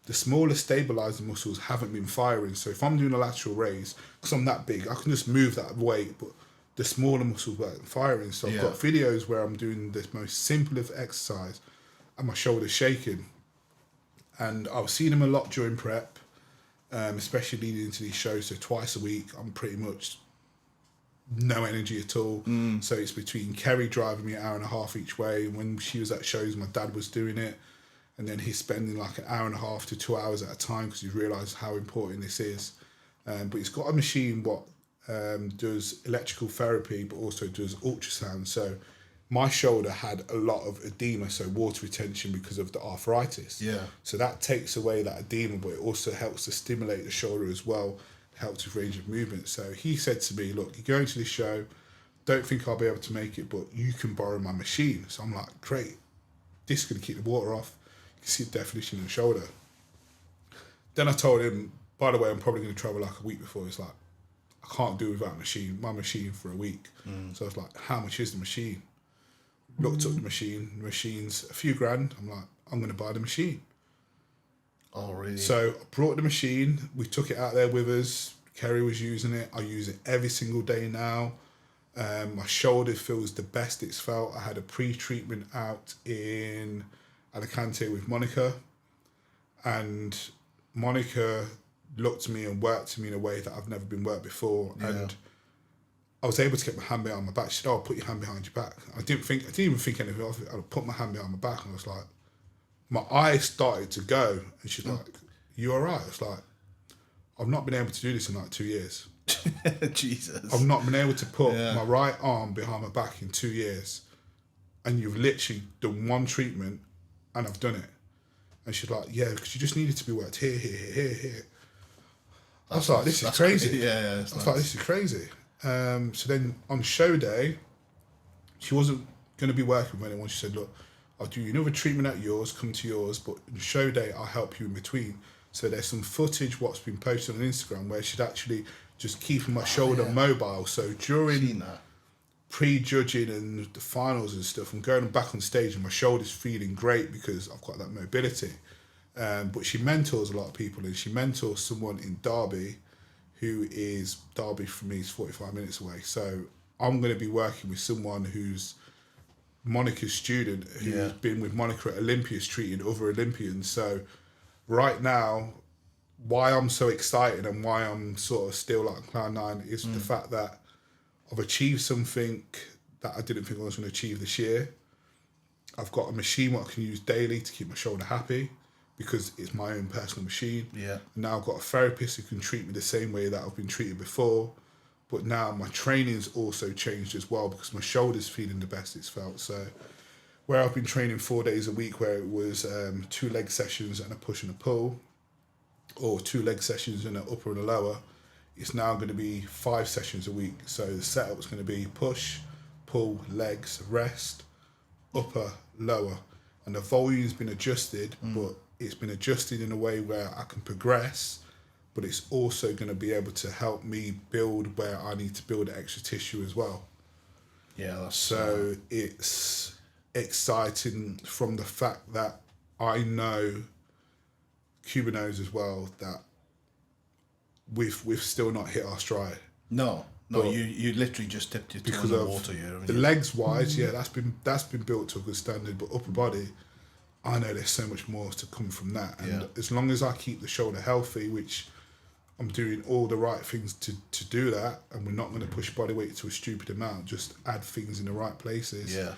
A: the smaller stabilizing muscles haven't been firing. So if I'm doing a lateral raise, because I'm that big, I can just move that weight, but the smaller muscles weren't firing. So I've got videos where I'm doing the most simple of exercise and my shoulder's shaking. And I was seeing him a lot during prep, especially leading into these shows. So twice a week, I'm pretty much no energy at all. So it's between Carrie driving me an hour and a half each way. When she was at shows, my dad was doing it, and then he's spending like an hour and a half to 2 hours at a time because he's realised how important this is. But he's got a machine what does electrical therapy, but also does ultrasound. So my shoulder had a lot of edema, so water retention because of the arthritis. So that takes away that edema, but it also helps to stimulate the shoulder as well. Helps with range of movement. So he said to me, look, you're going to this show, don't think I'll be able to make it, but you can borrow my machine. So I'm like, great, this is going to keep the water off. You can see the definition of the shoulder. Then I told him, by the way, I'm probably going to travel like a week before. It's like, I can't do without my machine for a week. So I was like, how much is the machine? Looked up the machine, the machine's a few grand. I'm like, I'm going to buy the machine.
B: Oh, really?
A: So I brought the machine, we took it out there with us, Carrie was using it, I use it every single day now. My shoulder feels the best it's felt. I had a pre-treatment out in Alicante with Monica, and Monica looked at me and worked to me in a way that I've never been worked before. And I was able to get my hand behind my back. She said, put your hand behind your back. I didn't even think anything of it. I put my hand behind my back and I was like, my eyes started to go, and she's like, you all right? It's like, I've not been able to do this in like 2 years.
B: Jesus.
A: I've not been able to put my right arm behind my back in 2 years. And you've literally done one treatment and I've done it. And she's like, yeah, because you just needed to be worked here, here, here, here, here. I was like, this is crazy. I was like, this is crazy. So then on show day, she wasn't going to be working with anyone. She said, look, I'll do another treatment at yours, come to yours, but in show day, I'll help you in between. So there's some footage what's been posted on Instagram where she'd actually just keeping my shoulder mobile. So during pre-judging and the finals and stuff, I'm going back on stage and my shoulder's feeling great because I've got that mobility. But she mentors a lot of people, and she mentors someone in Derby Derby for me is 45 minutes away. So I'm going to be working with someone who's Monica's student, who's been with Monica at Olympia's treating other Olympians. So right now, why I'm so excited and why I'm sort of still like cloud nine is the fact that I've achieved something that I didn't think I was going to achieve this year. I've got a machine what I can use daily to keep my shoulder happy because it's my own personal machine. Now I've got a therapist who can treat me the same way that I've been treated before. But now my training's also changed as well because my shoulder's feeling the best it's felt. So where I've been training 4 days a week, where it was 2 leg sessions and a push and a pull, or 2 leg sessions and an upper and a lower, it's now going to be 5 sessions a week. So the setup's going to be push, pull, legs, rest, upper, lower. And the volume's been adjusted, but it's been adjusted in a way where I can progress, but it's also going to be able to help me build where I need to build extra tissue as well.
B: Yeah.
A: So it's exciting from the fact that I know Cuba knows as well that we've still not hit our stride.
B: No, you literally just dipped your toe in the water here.
A: The legs wise, yeah, that's been built to a good standard, but upper body, I know there's so much more to come from that. And as long as I keep the shoulder healthy, which I'm doing all the right things to do that, and we're not going to push body weight to a stupid amount, just add things in the right places.
B: Yeah.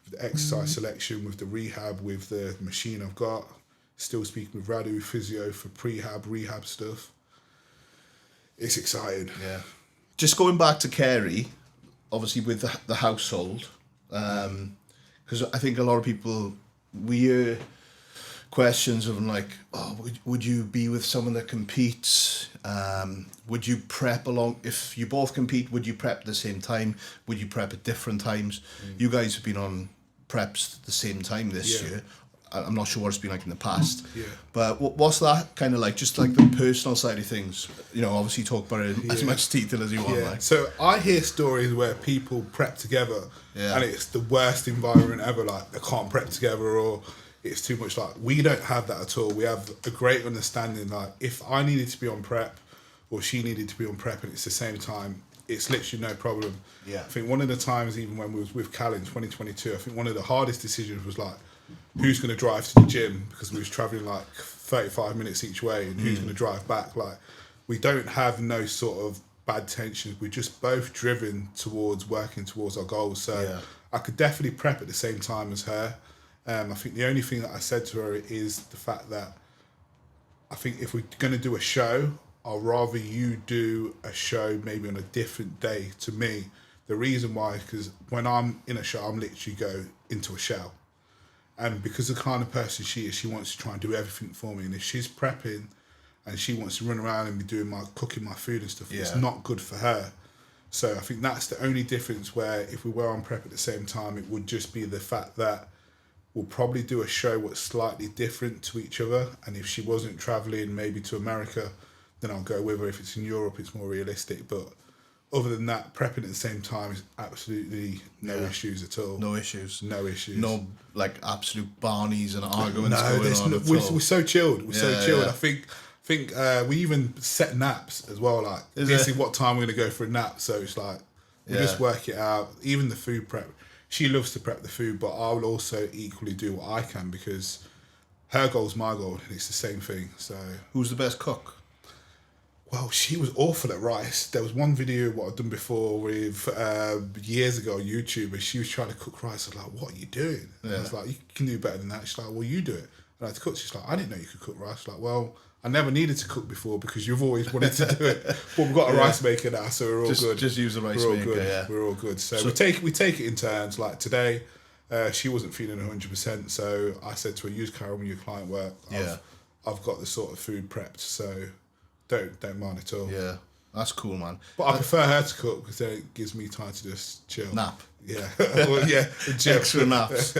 A: With the exercise selection, with the rehab, with the machine I've got, still speaking with Radu, physio for rehab stuff. It's exciting.
B: Yeah. Just going back to Carrie, obviously with the household, because I think a lot of people, we hear questions of like, oh, would you be with someone that competes? Would you prep along? If you both compete, would you prep at the same time? Would you prep at different times? You guys have been on preps at the same time this year. I'm not sure what it's been like in the past.
A: Yeah.
B: But what's that kind of like? Just like the personal side of things. You know, obviously talk about it in as much detail as you want.
A: Yeah.
B: Like.
A: So I hear stories where people prep together and it's the worst environment ever. Like they can't prep together or it's too much. Like we don't have that at all. We have a great understanding. Like if I needed to be on prep or she needed to be on prep and it's the same time, it's literally no problem.
B: Yeah.
A: I think one of the times, even when we was with Cal in 2022, I think one of the hardest decisions was like, who's going to drive to the gym because we was travelling like 35 minutes each way and who's going to drive back. Like we don't have no sort of bad tensions. We're just both driven towards working towards our goals. So I could definitely prep at the same time as her. I think the only thing that I said to her is the fact that I think if we're going to do a show, I'd rather you do a show maybe on a different day to me. The reason why, because when I'm in a show, I'm literally go into a shell. And because of the kind of person she is, she wants to try and do everything for me. And if she's prepping and she wants to run around and be doing cooking my food and stuff, it's not good for her. So I think that's the only difference where if we were on prep at the same time, it would just be the fact that we'll probably do a show what's slightly different to each other. And if she wasn't traveling maybe to America, then I'll go with her. If it's in Europe, it's more realistic. But other than that, prepping at the same time is absolutely no issues at all.
B: No issues.
A: No issues.
B: No like absolute barneys and arguments
A: going on. We're so chilled. We're so chilled.
B: Yeah.
A: I think we even set naps as well. Like this is what time we're gonna go for a nap. So it's like we just work it out. Even the food prep. She loves to prep the food, but I'll also equally do what I can because her goal's my goal, and it's the same thing. So
B: who's the best cook?
A: Well, she was awful at rice. There was one video what I'd done before with years ago on YouTube, and she was trying to cook rice. I was like, "What are you doing?" And I was like, "You can do better than that." She's like, "Well, you do it." And I had to cook. She's like, "I didn't know you could cook rice." Like, well, I never needed to cook before because you've always wanted to do it. But we've got a rice maker now, so we're all good.
B: Just use the rice
A: we're all
B: maker.
A: Good.
B: Yeah,
A: we're all good. So we take it in turns. Like today, she wasn't feeling 100%, so I said to her, "Use Carrie when your client work." I've got the sort of food prepped, so. Don't mind at all.
B: Yeah, that's cool, man.
A: But I prefer her to cook because then it gives me time to just chill.
B: Nap.
A: Yeah. Well, yeah.
B: Extra naps.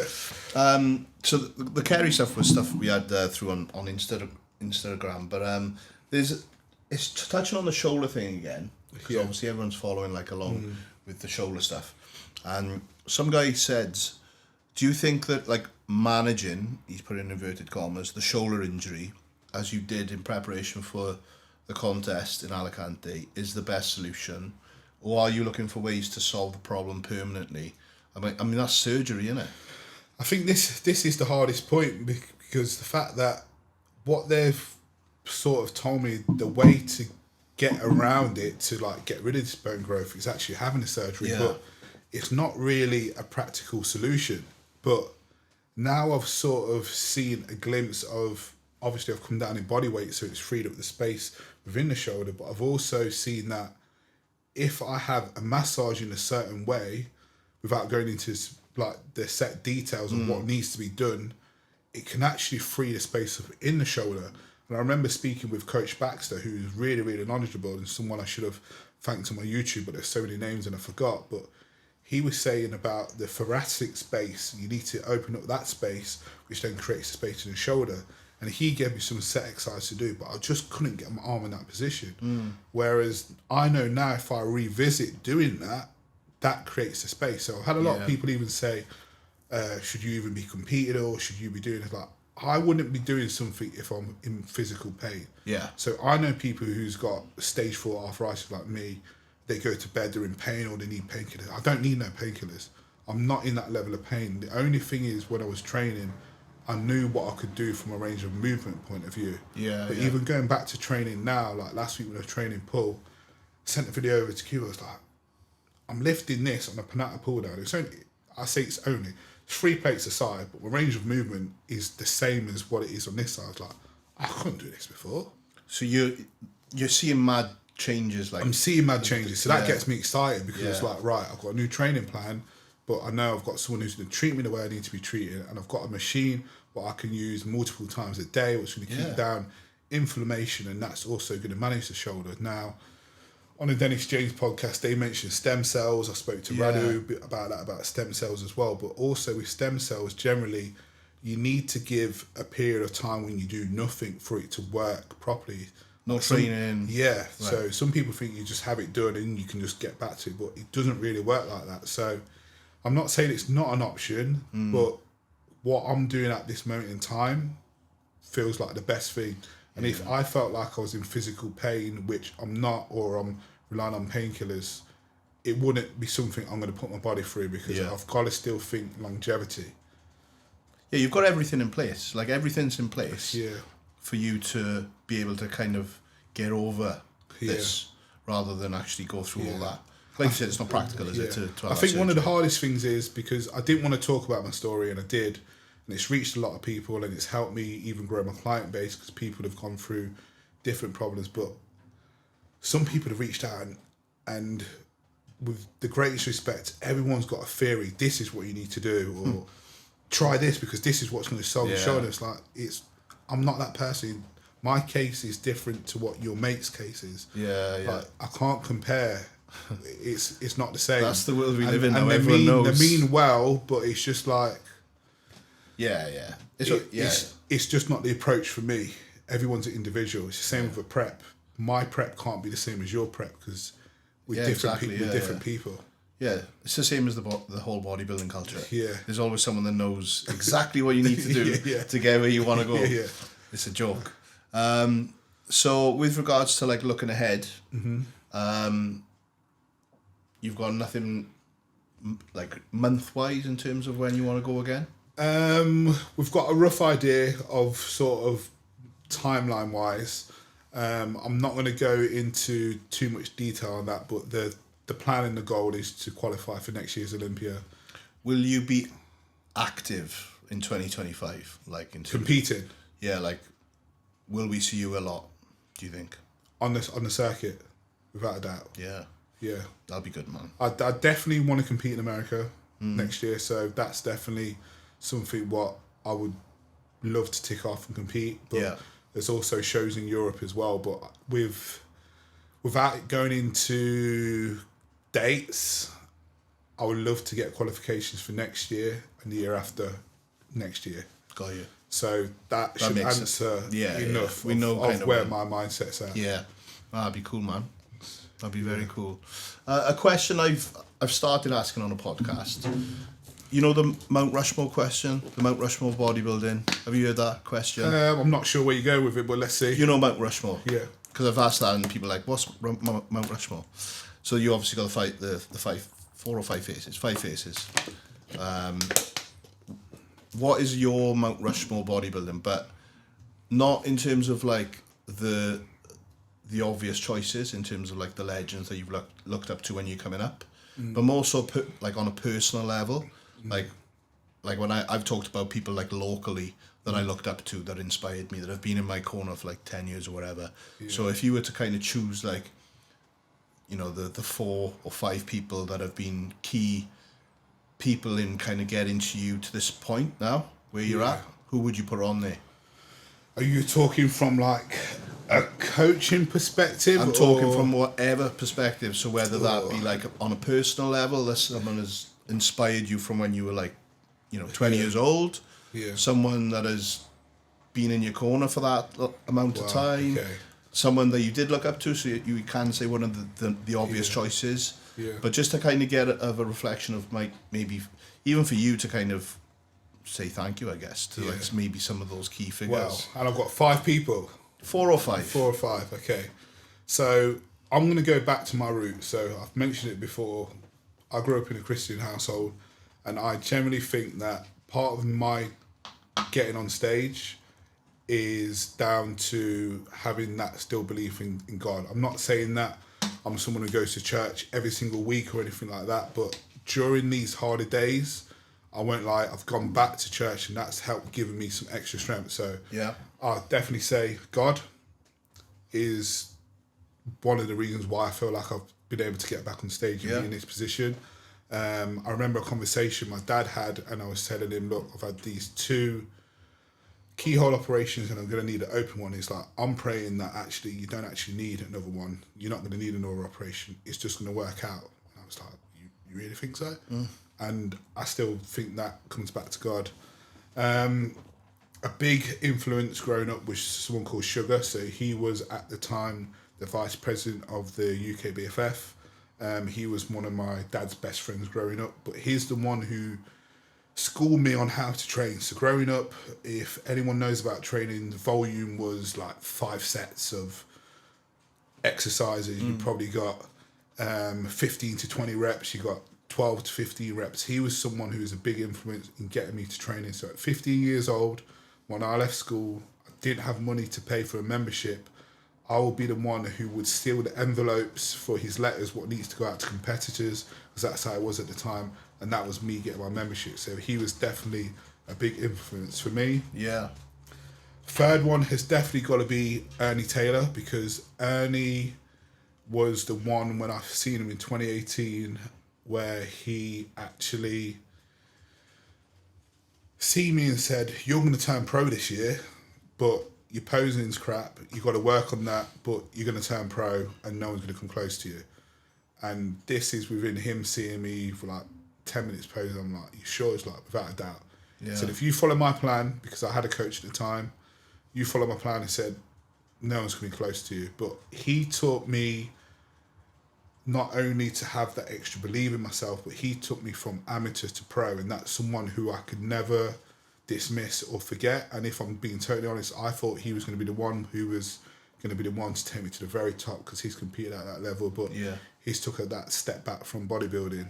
B: So the Carrie stuff was stuff we had through on Instagram, but it's touching on the shoulder thing again because obviously everyone's following like along with the shoulder stuff, and some guy said, do you think that like managing, he's put in inverted commas, the shoulder injury as you did in preparation for the contest in Alicante is the best solution, or are you looking for ways to solve the problem permanently? I mean that's surgery, isn't it?
A: I think this is the hardest point because the fact that what they've sort of told me, the way to get around it to like get rid of this bone growth is actually having a surgery, but it's not really a practical solution. But now I've sort of seen a glimpse of. Obviously, I've come down in body weight, so it's freed up the space within the shoulder. But I've also seen that if I have a massage in a certain way, without going into like the set details of what needs to be done, it can actually free the space in the shoulder. And I remember speaking with Coach Baxter, who's really, really knowledgeable and someone I should have thanked on my YouTube, but there's so many names and I forgot. But he was saying about the thoracic space, you need to open up that space, which then creates space in the shoulder. And he gave me some set exercise to do, but I just couldn't get my arm in that position. Whereas I know now if I revisit doing that, that creates a space. So I've had a lot of people even say, should you even be competing or should you be doing it? Like, I wouldn't be doing something if I'm in physical pain.
B: Yeah.
A: So I know people who's got stage 4 arthritis like me. They go to bed, they're in pain, or they need painkillers. I don't need no painkillers. I'm not in that level of pain. The only thing is, when I was training, I knew what I could do from a range of movement point of view.
B: Yeah.
A: But even going back to training now, like last week when I was training pull, I sent a video over to Q. I was like, I'm lifting this on a Panatta pull down. It's only 3 plates aside, but my range of movement is the same as what it is on this side. I was like, I couldn't do this before.
B: So you're seeing mad changes, like
A: I'm seeing mad changes, so that
B: Yeah.
A: gets me excited because it's
B: Yeah.
A: like, right, I've got a new training plan, but I know I've got someone who's going to treat me the way I need to be treated, and I've got a machine what I can use multiple times a day, which is going to keep
B: Yeah.
A: down inflammation, and that's also going to manage the shoulder. Now, on the Dennis James podcast, they mentioned stem cells. I spoke to
B: Yeah.
A: Radu about that, about stem cells as well, but also with stem cells, generally, you need to give a period of time when you do nothing for it to work properly.
B: no training.
A: Yeah, so some people think you just have it done and you can just get back to it, but it doesn't really work like that. So I'm not saying it's not an option, but what I'm doing at this moment in time feels like the best thing. And if I felt like I was in physical pain, which I'm not, or I'm relying on painkillers, it wouldn't be something I'm going to put my body through because I've got to still think longevity.
B: Yeah, you've got everything in place. Like everything's in place.
A: Yeah.
B: For you to be able to kind of get over this rather than actually go through all that. Like you said, it's not practical, is it? To have
A: I think
B: that
A: one of the
B: surgery?
A: hardest things is because I didn't want to talk about my story, and I did, and it's reached a lot of people, and it's helped me even grow my client base because people have gone through different problems. But some people have reached out, and with the greatest respect, everyone's got a theory. This is what you need to do, or try this because this is what's going to solve your shoulder. It's like I'm not that person. My case is different to what your mate's case is.
B: Yeah.
A: Like, I can't compare. It's not the same.
B: That's the world we live in now.
A: And
B: Everyone knows.
A: they mean well, but it's just like it's just not the approach for me. Everyone's an individual. It's the same with a prep. My prep can't be the same as your prep because we're different people.
B: Yeah, it's the same as the whole bodybuilding culture.
A: Yeah.
B: There's always someone that knows exactly what you need to do to get where you want to go.
A: Yeah.
B: It's a joke. So with regards to like looking ahead, you've got nothing like month-wise in terms of when you want to go again?
A: We've got a rough idea of sort of timeline-wise. I'm not going to go into too much detail on that, but the plan and the goal is to qualify for next year's Olympia.
B: Will you be active in 2025? Like in
A: Competing?
B: Yeah, like will we see you a lot, do you think?
A: On the circuit, without a doubt.
B: Yeah.
A: Yeah.
B: That'll be good, man.
A: I definitely want to compete in America next year, so that's definitely something what I would love to tick off and compete. But there's also shows in Europe as well, but without going into dates, I would love to get qualifications for next year and the year after next year.
B: Got you.
A: So that should answer enough
B: We know
A: of where my mindset's at.
B: Yeah. That'd be cool, man. That'd be very cool. A question I've started asking on a podcast. You know the Mount Rushmore question? The Mount Rushmore bodybuilding? Have you heard that question?
A: I'm not sure where you go with it, but let's see.
B: You know Mount Rushmore?
A: Yeah.
B: Because I've asked that and people are like, what's Mount Rushmore? So you obviously got the 4 or 5 faces. 5 faces. What is your Mount Rushmore bodybuilding? But not in terms of like the obvious choices, in terms of like the legends that you've looked up to when you're coming up, but more so like on a personal level. Like when I've talked about people like locally that I looked up to, that inspired me, that have been in my corner for like 10 years or whatever. Yeah. So if you were to kind of choose like, you know, the 4 or 5 people that have been key people in kind of getting to you to this point now, where you're at, who would you put on there?
A: Are you talking from like a coaching perspective?
B: I'm talking from whatever perspective. So whether that be like on a personal level, that someone has inspired you from when you were like, you know, 20 years old, someone that has been in your corner for that amount of time, someone that you did look up to, so you can say one of the obvious choices, but just to kind of get a reflection of maybe even for you to kind of say thank you, I guess, to like maybe some of those key figures.
A: Well, and I've got 5 people.
B: 4 or 5?
A: 4 or 5, okay. So I'm going to go back to my roots. So I've mentioned it before. I grew up in a Christian household, and I generally think that part of my getting on stage is down to having that still belief in God. I'm not saying that I'm someone who goes to church every single week or anything like that, but during these harder days, I won't lie, I've gone back to church, and that's helped giving me some extra strength. So I'll definitely say God is one of the reasons why I feel like I've been able to get back on stage and be in this position. I remember a conversation my dad had, and I was telling him, look, I've had these 2 keyhole operations and I'm going to need an open one. It's like, I'm praying that actually you don't actually need another one. You're not going to need another operation. It's just going to work out. And I was like, you really think so? And I still think that comes back to God. A big influence growing up was someone called Sugar. So he was at the time the vice president of the UK BFF. He was one of my dad's best friends growing up, but he's the one who schooled me on how to train. So growing up, if anyone knows about training, the volume was like 5 sets of exercises. You probably got 15 to 20 reps. You got 12 to 15 reps. He was someone who was a big influence in getting me to training. So at 15 years old, when I left school, I didn't have money to pay for a membership. I will be the one who would steal the envelopes for his letters, what needs to go out to competitors, because that's how it was at the time. And that was me getting my membership. So he was definitely a big influence for me.
B: Yeah.
A: Third one has definitely got to be Ernie Taylor, because Ernie was the one when I've seen him in 2018 where he actually seen me and said, you're going to turn pro this year, but your posing's crap. You got to work on that, but you're going to turn pro and no one's going to come close to you. And this is within him seeing me for like 10 minutes posing. I'm like, you sure? It's like, without a doubt.
B: Yeah.
A: So if you follow my plan, because I had a coach at the time, you follow my plan and said, no one's going to be close to you. But he taught me not only to have that extra belief in myself, but he took me from amateur to pro, and that's someone who I could never dismiss or forget. And if I'm being totally honest, I thought he was going to be the one who was going to be the one to take me to the very top, because he's competed at that level, but he's took that step back from bodybuilding.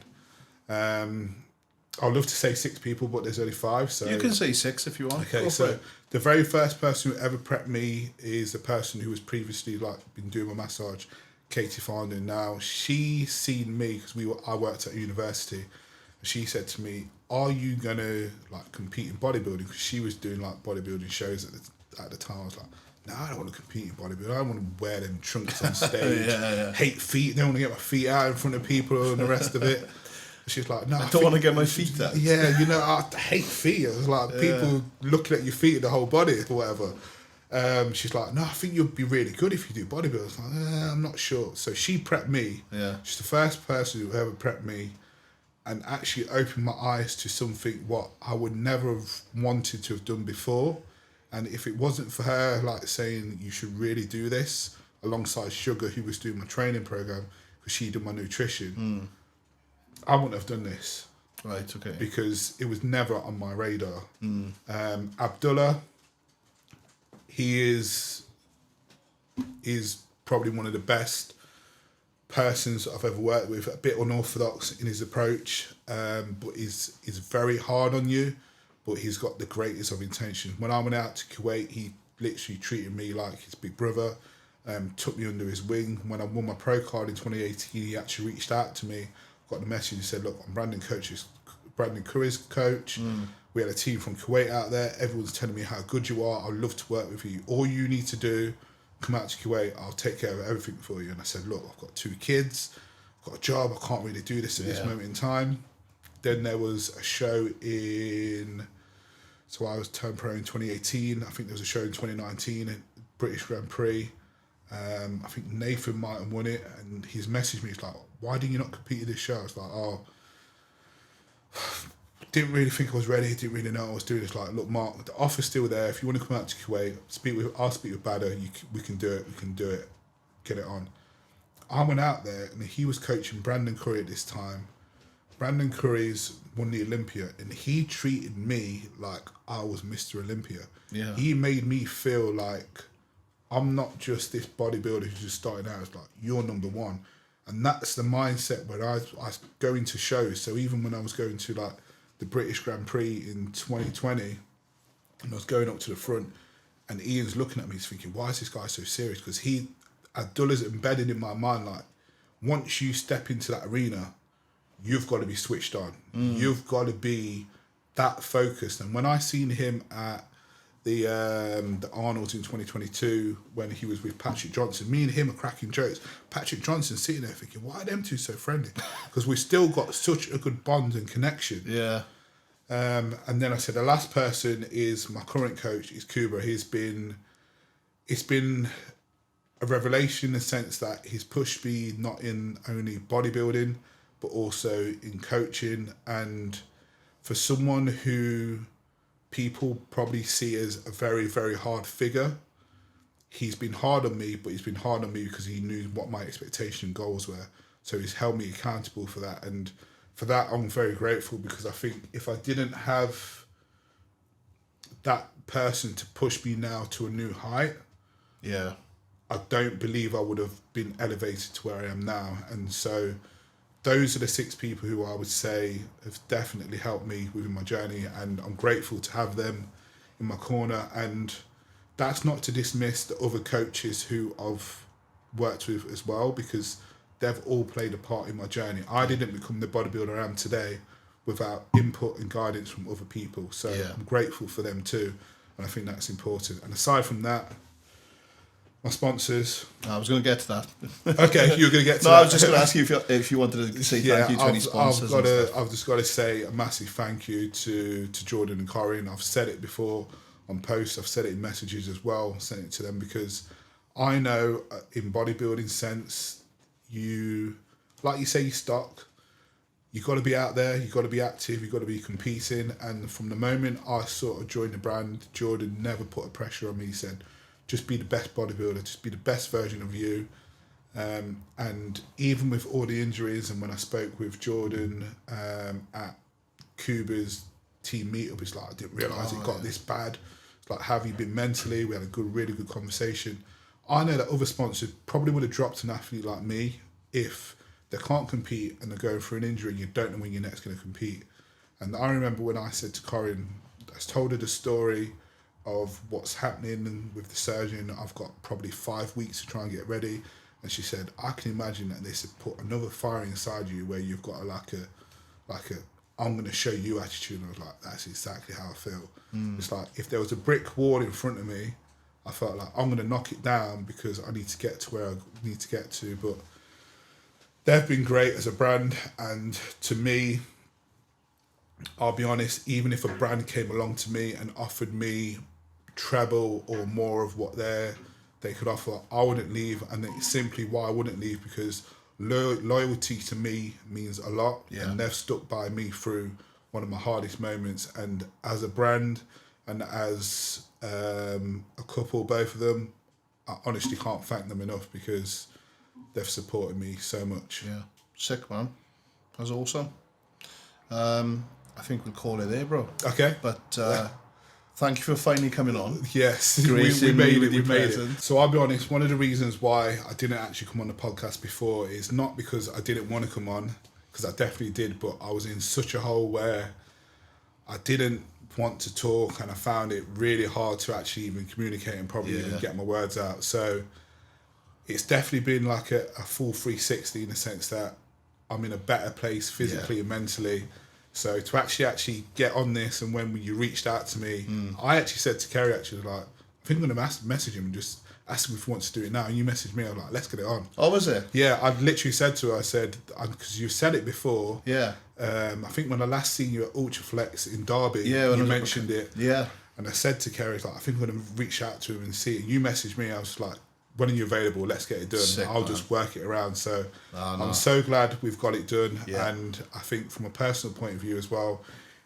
A: I'd love to say 6 people, but there's only 5. So
B: you can say 6 if you want.
A: Okay, so the very first person who ever prepped me is the person who was previously like been doing my massage, Katie Farndon. Now she seen me because I worked at university, and she said to me, "Are you gonna like compete in bodybuilding?" Because she was doing like bodybuilding shows at the time. I was like, "No, I don't want to compete in bodybuilding. I don't want to wear them trunks on stage. Hate feet. Don't want to get my feet out in front of people and the rest of it." She's like, "No,
B: I don't want to get my feet out."
A: Yeah, you know, I hate feet. It was like people looking at your feet and the whole body or whatever. She's like, "No, I think you'll be really good if you do bodybuilding." I was like, I'm not sure. So she prepped me.
B: Yeah.
A: She's the first person who ever prepped me and actually opened my eyes to something what I would never have wanted to have done before. And if it wasn't for her, like saying, you should really do this, alongside Sugar, who was doing my training program, because she did my nutrition, I wouldn't have done this.
B: Right, okay.
A: Because it was never on my radar. Abdullah, he is probably one of the best persons I've ever worked with. A bit unorthodox in his approach, but he's very hard on you, but he's got the greatest of intentions. When I went out to Kuwait, he literally treated me like his big brother, took me under his wing. When I won my pro card in 2018, he actually reached out to me, got the message and said, "Look, I'm Brandon Curry's coach. We had a team from Kuwait out there. Everyone's telling me how good you are. I'd love to work with you. All you need to do, come out to Kuwait. I'll take care of everything for you." And I said, "Look, I've got 2 kids. I've got a job. I can't really do this at this moment in time." Then there was a show so I was turned pro in 2018. I think there was a show in 2019 at British Grand Prix. I think Nathan might have won it, and he's messaged me. He's like, "Why did you not compete in this show?" I was like, didn't really think I was ready, didn't really know what I was doing. It's like, "Look, Mark, the offer's still there. If you want to come out to Kuwait, I'll speak with Badr. We can do it, get it on." I went out there, and he was coaching Brandon Curry at this time. Brandon Curry's won the Olympia, and he treated me like I was Mr. Olympia.
B: Yeah.
A: He made me feel like I'm not just this bodybuilder who's just starting out. It's like, you're number one. And that's the mindset when I was going to shows. So even when I was going to like the British Grand Prix in 2020, and I was going up to the front, and Ian's looking at me, he's thinking, why is this guy so serious? Because he, Abdullah's embedded in my mind, like, once you step into that arena, you've got to be switched on. You've got to be that focused. And when I seen him at the Arnolds in 2022, when he was with Patrick Johnson, me and him are cracking jokes. Patrick Johnson sitting there thinking, why are them two so friendly? Because we've still got such a good bond and connection.
B: Yeah.
A: And then I said, the last person is my current coach, is 𝘗𝘁𝘰𝘵. It's been a revelation in the sense that he's pushed me not in only bodybuilding, but also in coaching. And for someone who people probably see as a very, very hard figure, he's been hard on me, but he's been hard on me because he knew what my expectation and goals were. So he's held me accountable for that. And for that, I'm very grateful, because I think if I didn't have that person to push me now to a new height,
B: Yeah.
A: I don't believe I would have been elevated to where I am now. And so those are the 6 people who I would say have definitely helped me within my journey, and I'm grateful to have them in my corner. And that's not to dismiss the other coaches who I've worked with as well, because they've all played a part in my journey. I didn't become the bodybuilder I am today without input and guidance from other people. So I'm grateful for them too, and I think that's important. And aside from that, my sponsors.
B: I was going to get to that.
A: Okay, you were going to get to that.
B: No, I was just going to ask you if you wanted to say thank you to any sponsors.
A: I've just got to say a massive thank you to Jordan and Carrie. And I've said it before on posts, I've said it in messages as well, sent it to them, because I know in bodybuilding sense, you, like you say, you stock. You've got to be out there, you've got to be active, you've got to be competing. And from the moment I sort of joined the brand, Jordan never put a pressure on me. He said, just be the best bodybuilder, just be the best version of you. And even with all the injuries, and when I spoke with Jordan at Cuba's team meetup, it's like, I didn't realise it got this bad. It's like, how have you been mentally? We had a really good conversation. I know that other sponsors probably would have dropped an athlete like me if they can't compete and they're going through an injury and you don't know when you're next going to compete. And I remember when I said to Corinne, I told her the story of what's happening with the surgeon. I've got probably 5 weeks to try and get ready. And she said, I can imagine that this have put another fire inside you where you've got like a I'm going to show you attitude. And I was like, that's exactly how I feel. It's like, if there was a brick wall in front of me, I felt like I'm going to knock it down because I need to get to where I need to get to. But they've been great as a brand. And to me, I'll be honest, even if a brand came along to me and offered me treble or more of what they could offer, I wouldn't leave. And it's simply why I wouldn't leave, because loyalty to me means a lot. And they've stuck by me through one of my hardest moments. And as a brand and as a couple, both of them, I honestly can't thank them enough, because they've supported me so much.
B: Yeah, sick, man. That's awesome. I think we'll call it there, bro.
A: Okay.
B: But thank you for finally coming on.
A: Yes, we made it. We made it. So I'll be honest, one of the reasons why I didn't actually come on the podcast before is not because I didn't want to come on, because I definitely did, but I was in such a hole where I didn't want to talk, and I found it really hard to actually even communicate and probably even get my words out. So it's definitely been like a full 360 in the sense that I'm in a better place physically and mentally. So to actually get on this, and when you reached out to me, I actually said to Carrie, like, I think I'm going to message him and just ask him if he wants to do it now. And you messaged me, I was like, let's get it on.
B: Oh, was it?
A: Yeah, I literally said to her, I said, because you said it before.
B: Yeah.
A: I think when I last seen you at 𝘗𝘭𝘰𝘵 in Derby, you mentioned it.
B: Yeah.
A: And I said to Carrie, like, I think I'm going to reach out to him and see it. You messaged me, I was like, when are you available? Let's get it done.
B: Sick,
A: I'll
B: man.
A: just work it around. So I'm so glad we've got it done.
B: Yeah.
A: And I think from a personal point of view as well,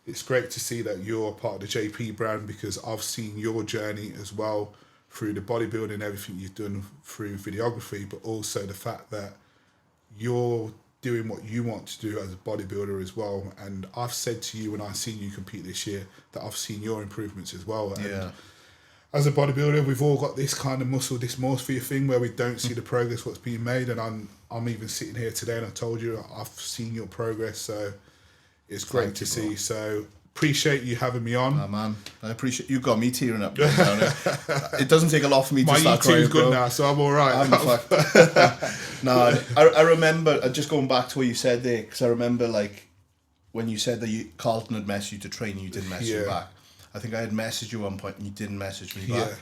A: it's great to see that you're part of the JP brand, because I've seen your journey as well through the bodybuilding, everything you've done through videography, but also the fact that you're doing what you want to do as a bodybuilder as well. And I've said to you when I've seen you compete this year that I've seen your improvements as well. And as a bodybuilder, we've all got this kind of muscle dysmorphia thing where we don't see the progress what's being made. And I'm even sitting here today and I told you I've seen your progress, so it's great to see. So appreciate you having me on.
B: Oh man, I appreciate you. Got me tearing up. It doesn't take a lot for me to start crying.
A: My YouTube's good now, so I'm all right.
B: No, I remember just going back to what you said there, because I remember like when you said that Carlton had messaged you to train and you didn't message me back. I think I had messaged you at one point and you didn't message me back.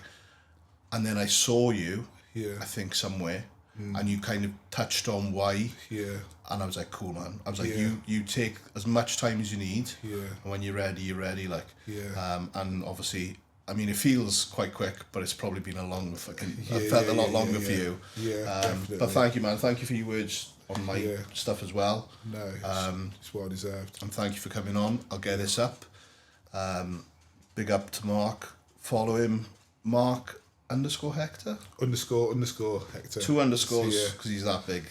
B: And then I saw you, I think somewhere, and you kind of touched on why. And I was like, cool, man. I was like, you take as much time as you need. And when you're ready, like. And obviously, I mean, it feels quite quick, but it's probably been a long fucking. I felt a lot longer for you. But thank you, man. Thank you for your words on my stuff as well.
A: No, it's well deserved.
B: And thank you for coming on. I'll get this up. Big up to Mark. Follow him, Marc _Hector.
A: _Hector.
B: 2 underscores because he's that big.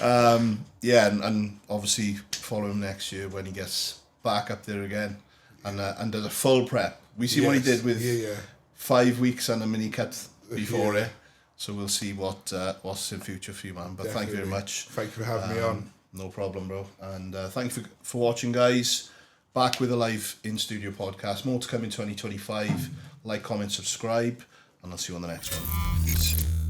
B: And obviously follow him next year when he gets back up there again and does a full prep. We see what he did with 5 weeks and a mini cut before it. So we'll see what's in future for you, man. But thank you very much.
A: Thank you for having me on.
B: No problem, bro. And thank you for watching, guys. Back with a live in-studio podcast. More to come in 2025. Like, comment, subscribe, and I'll see you on the next one. Peace.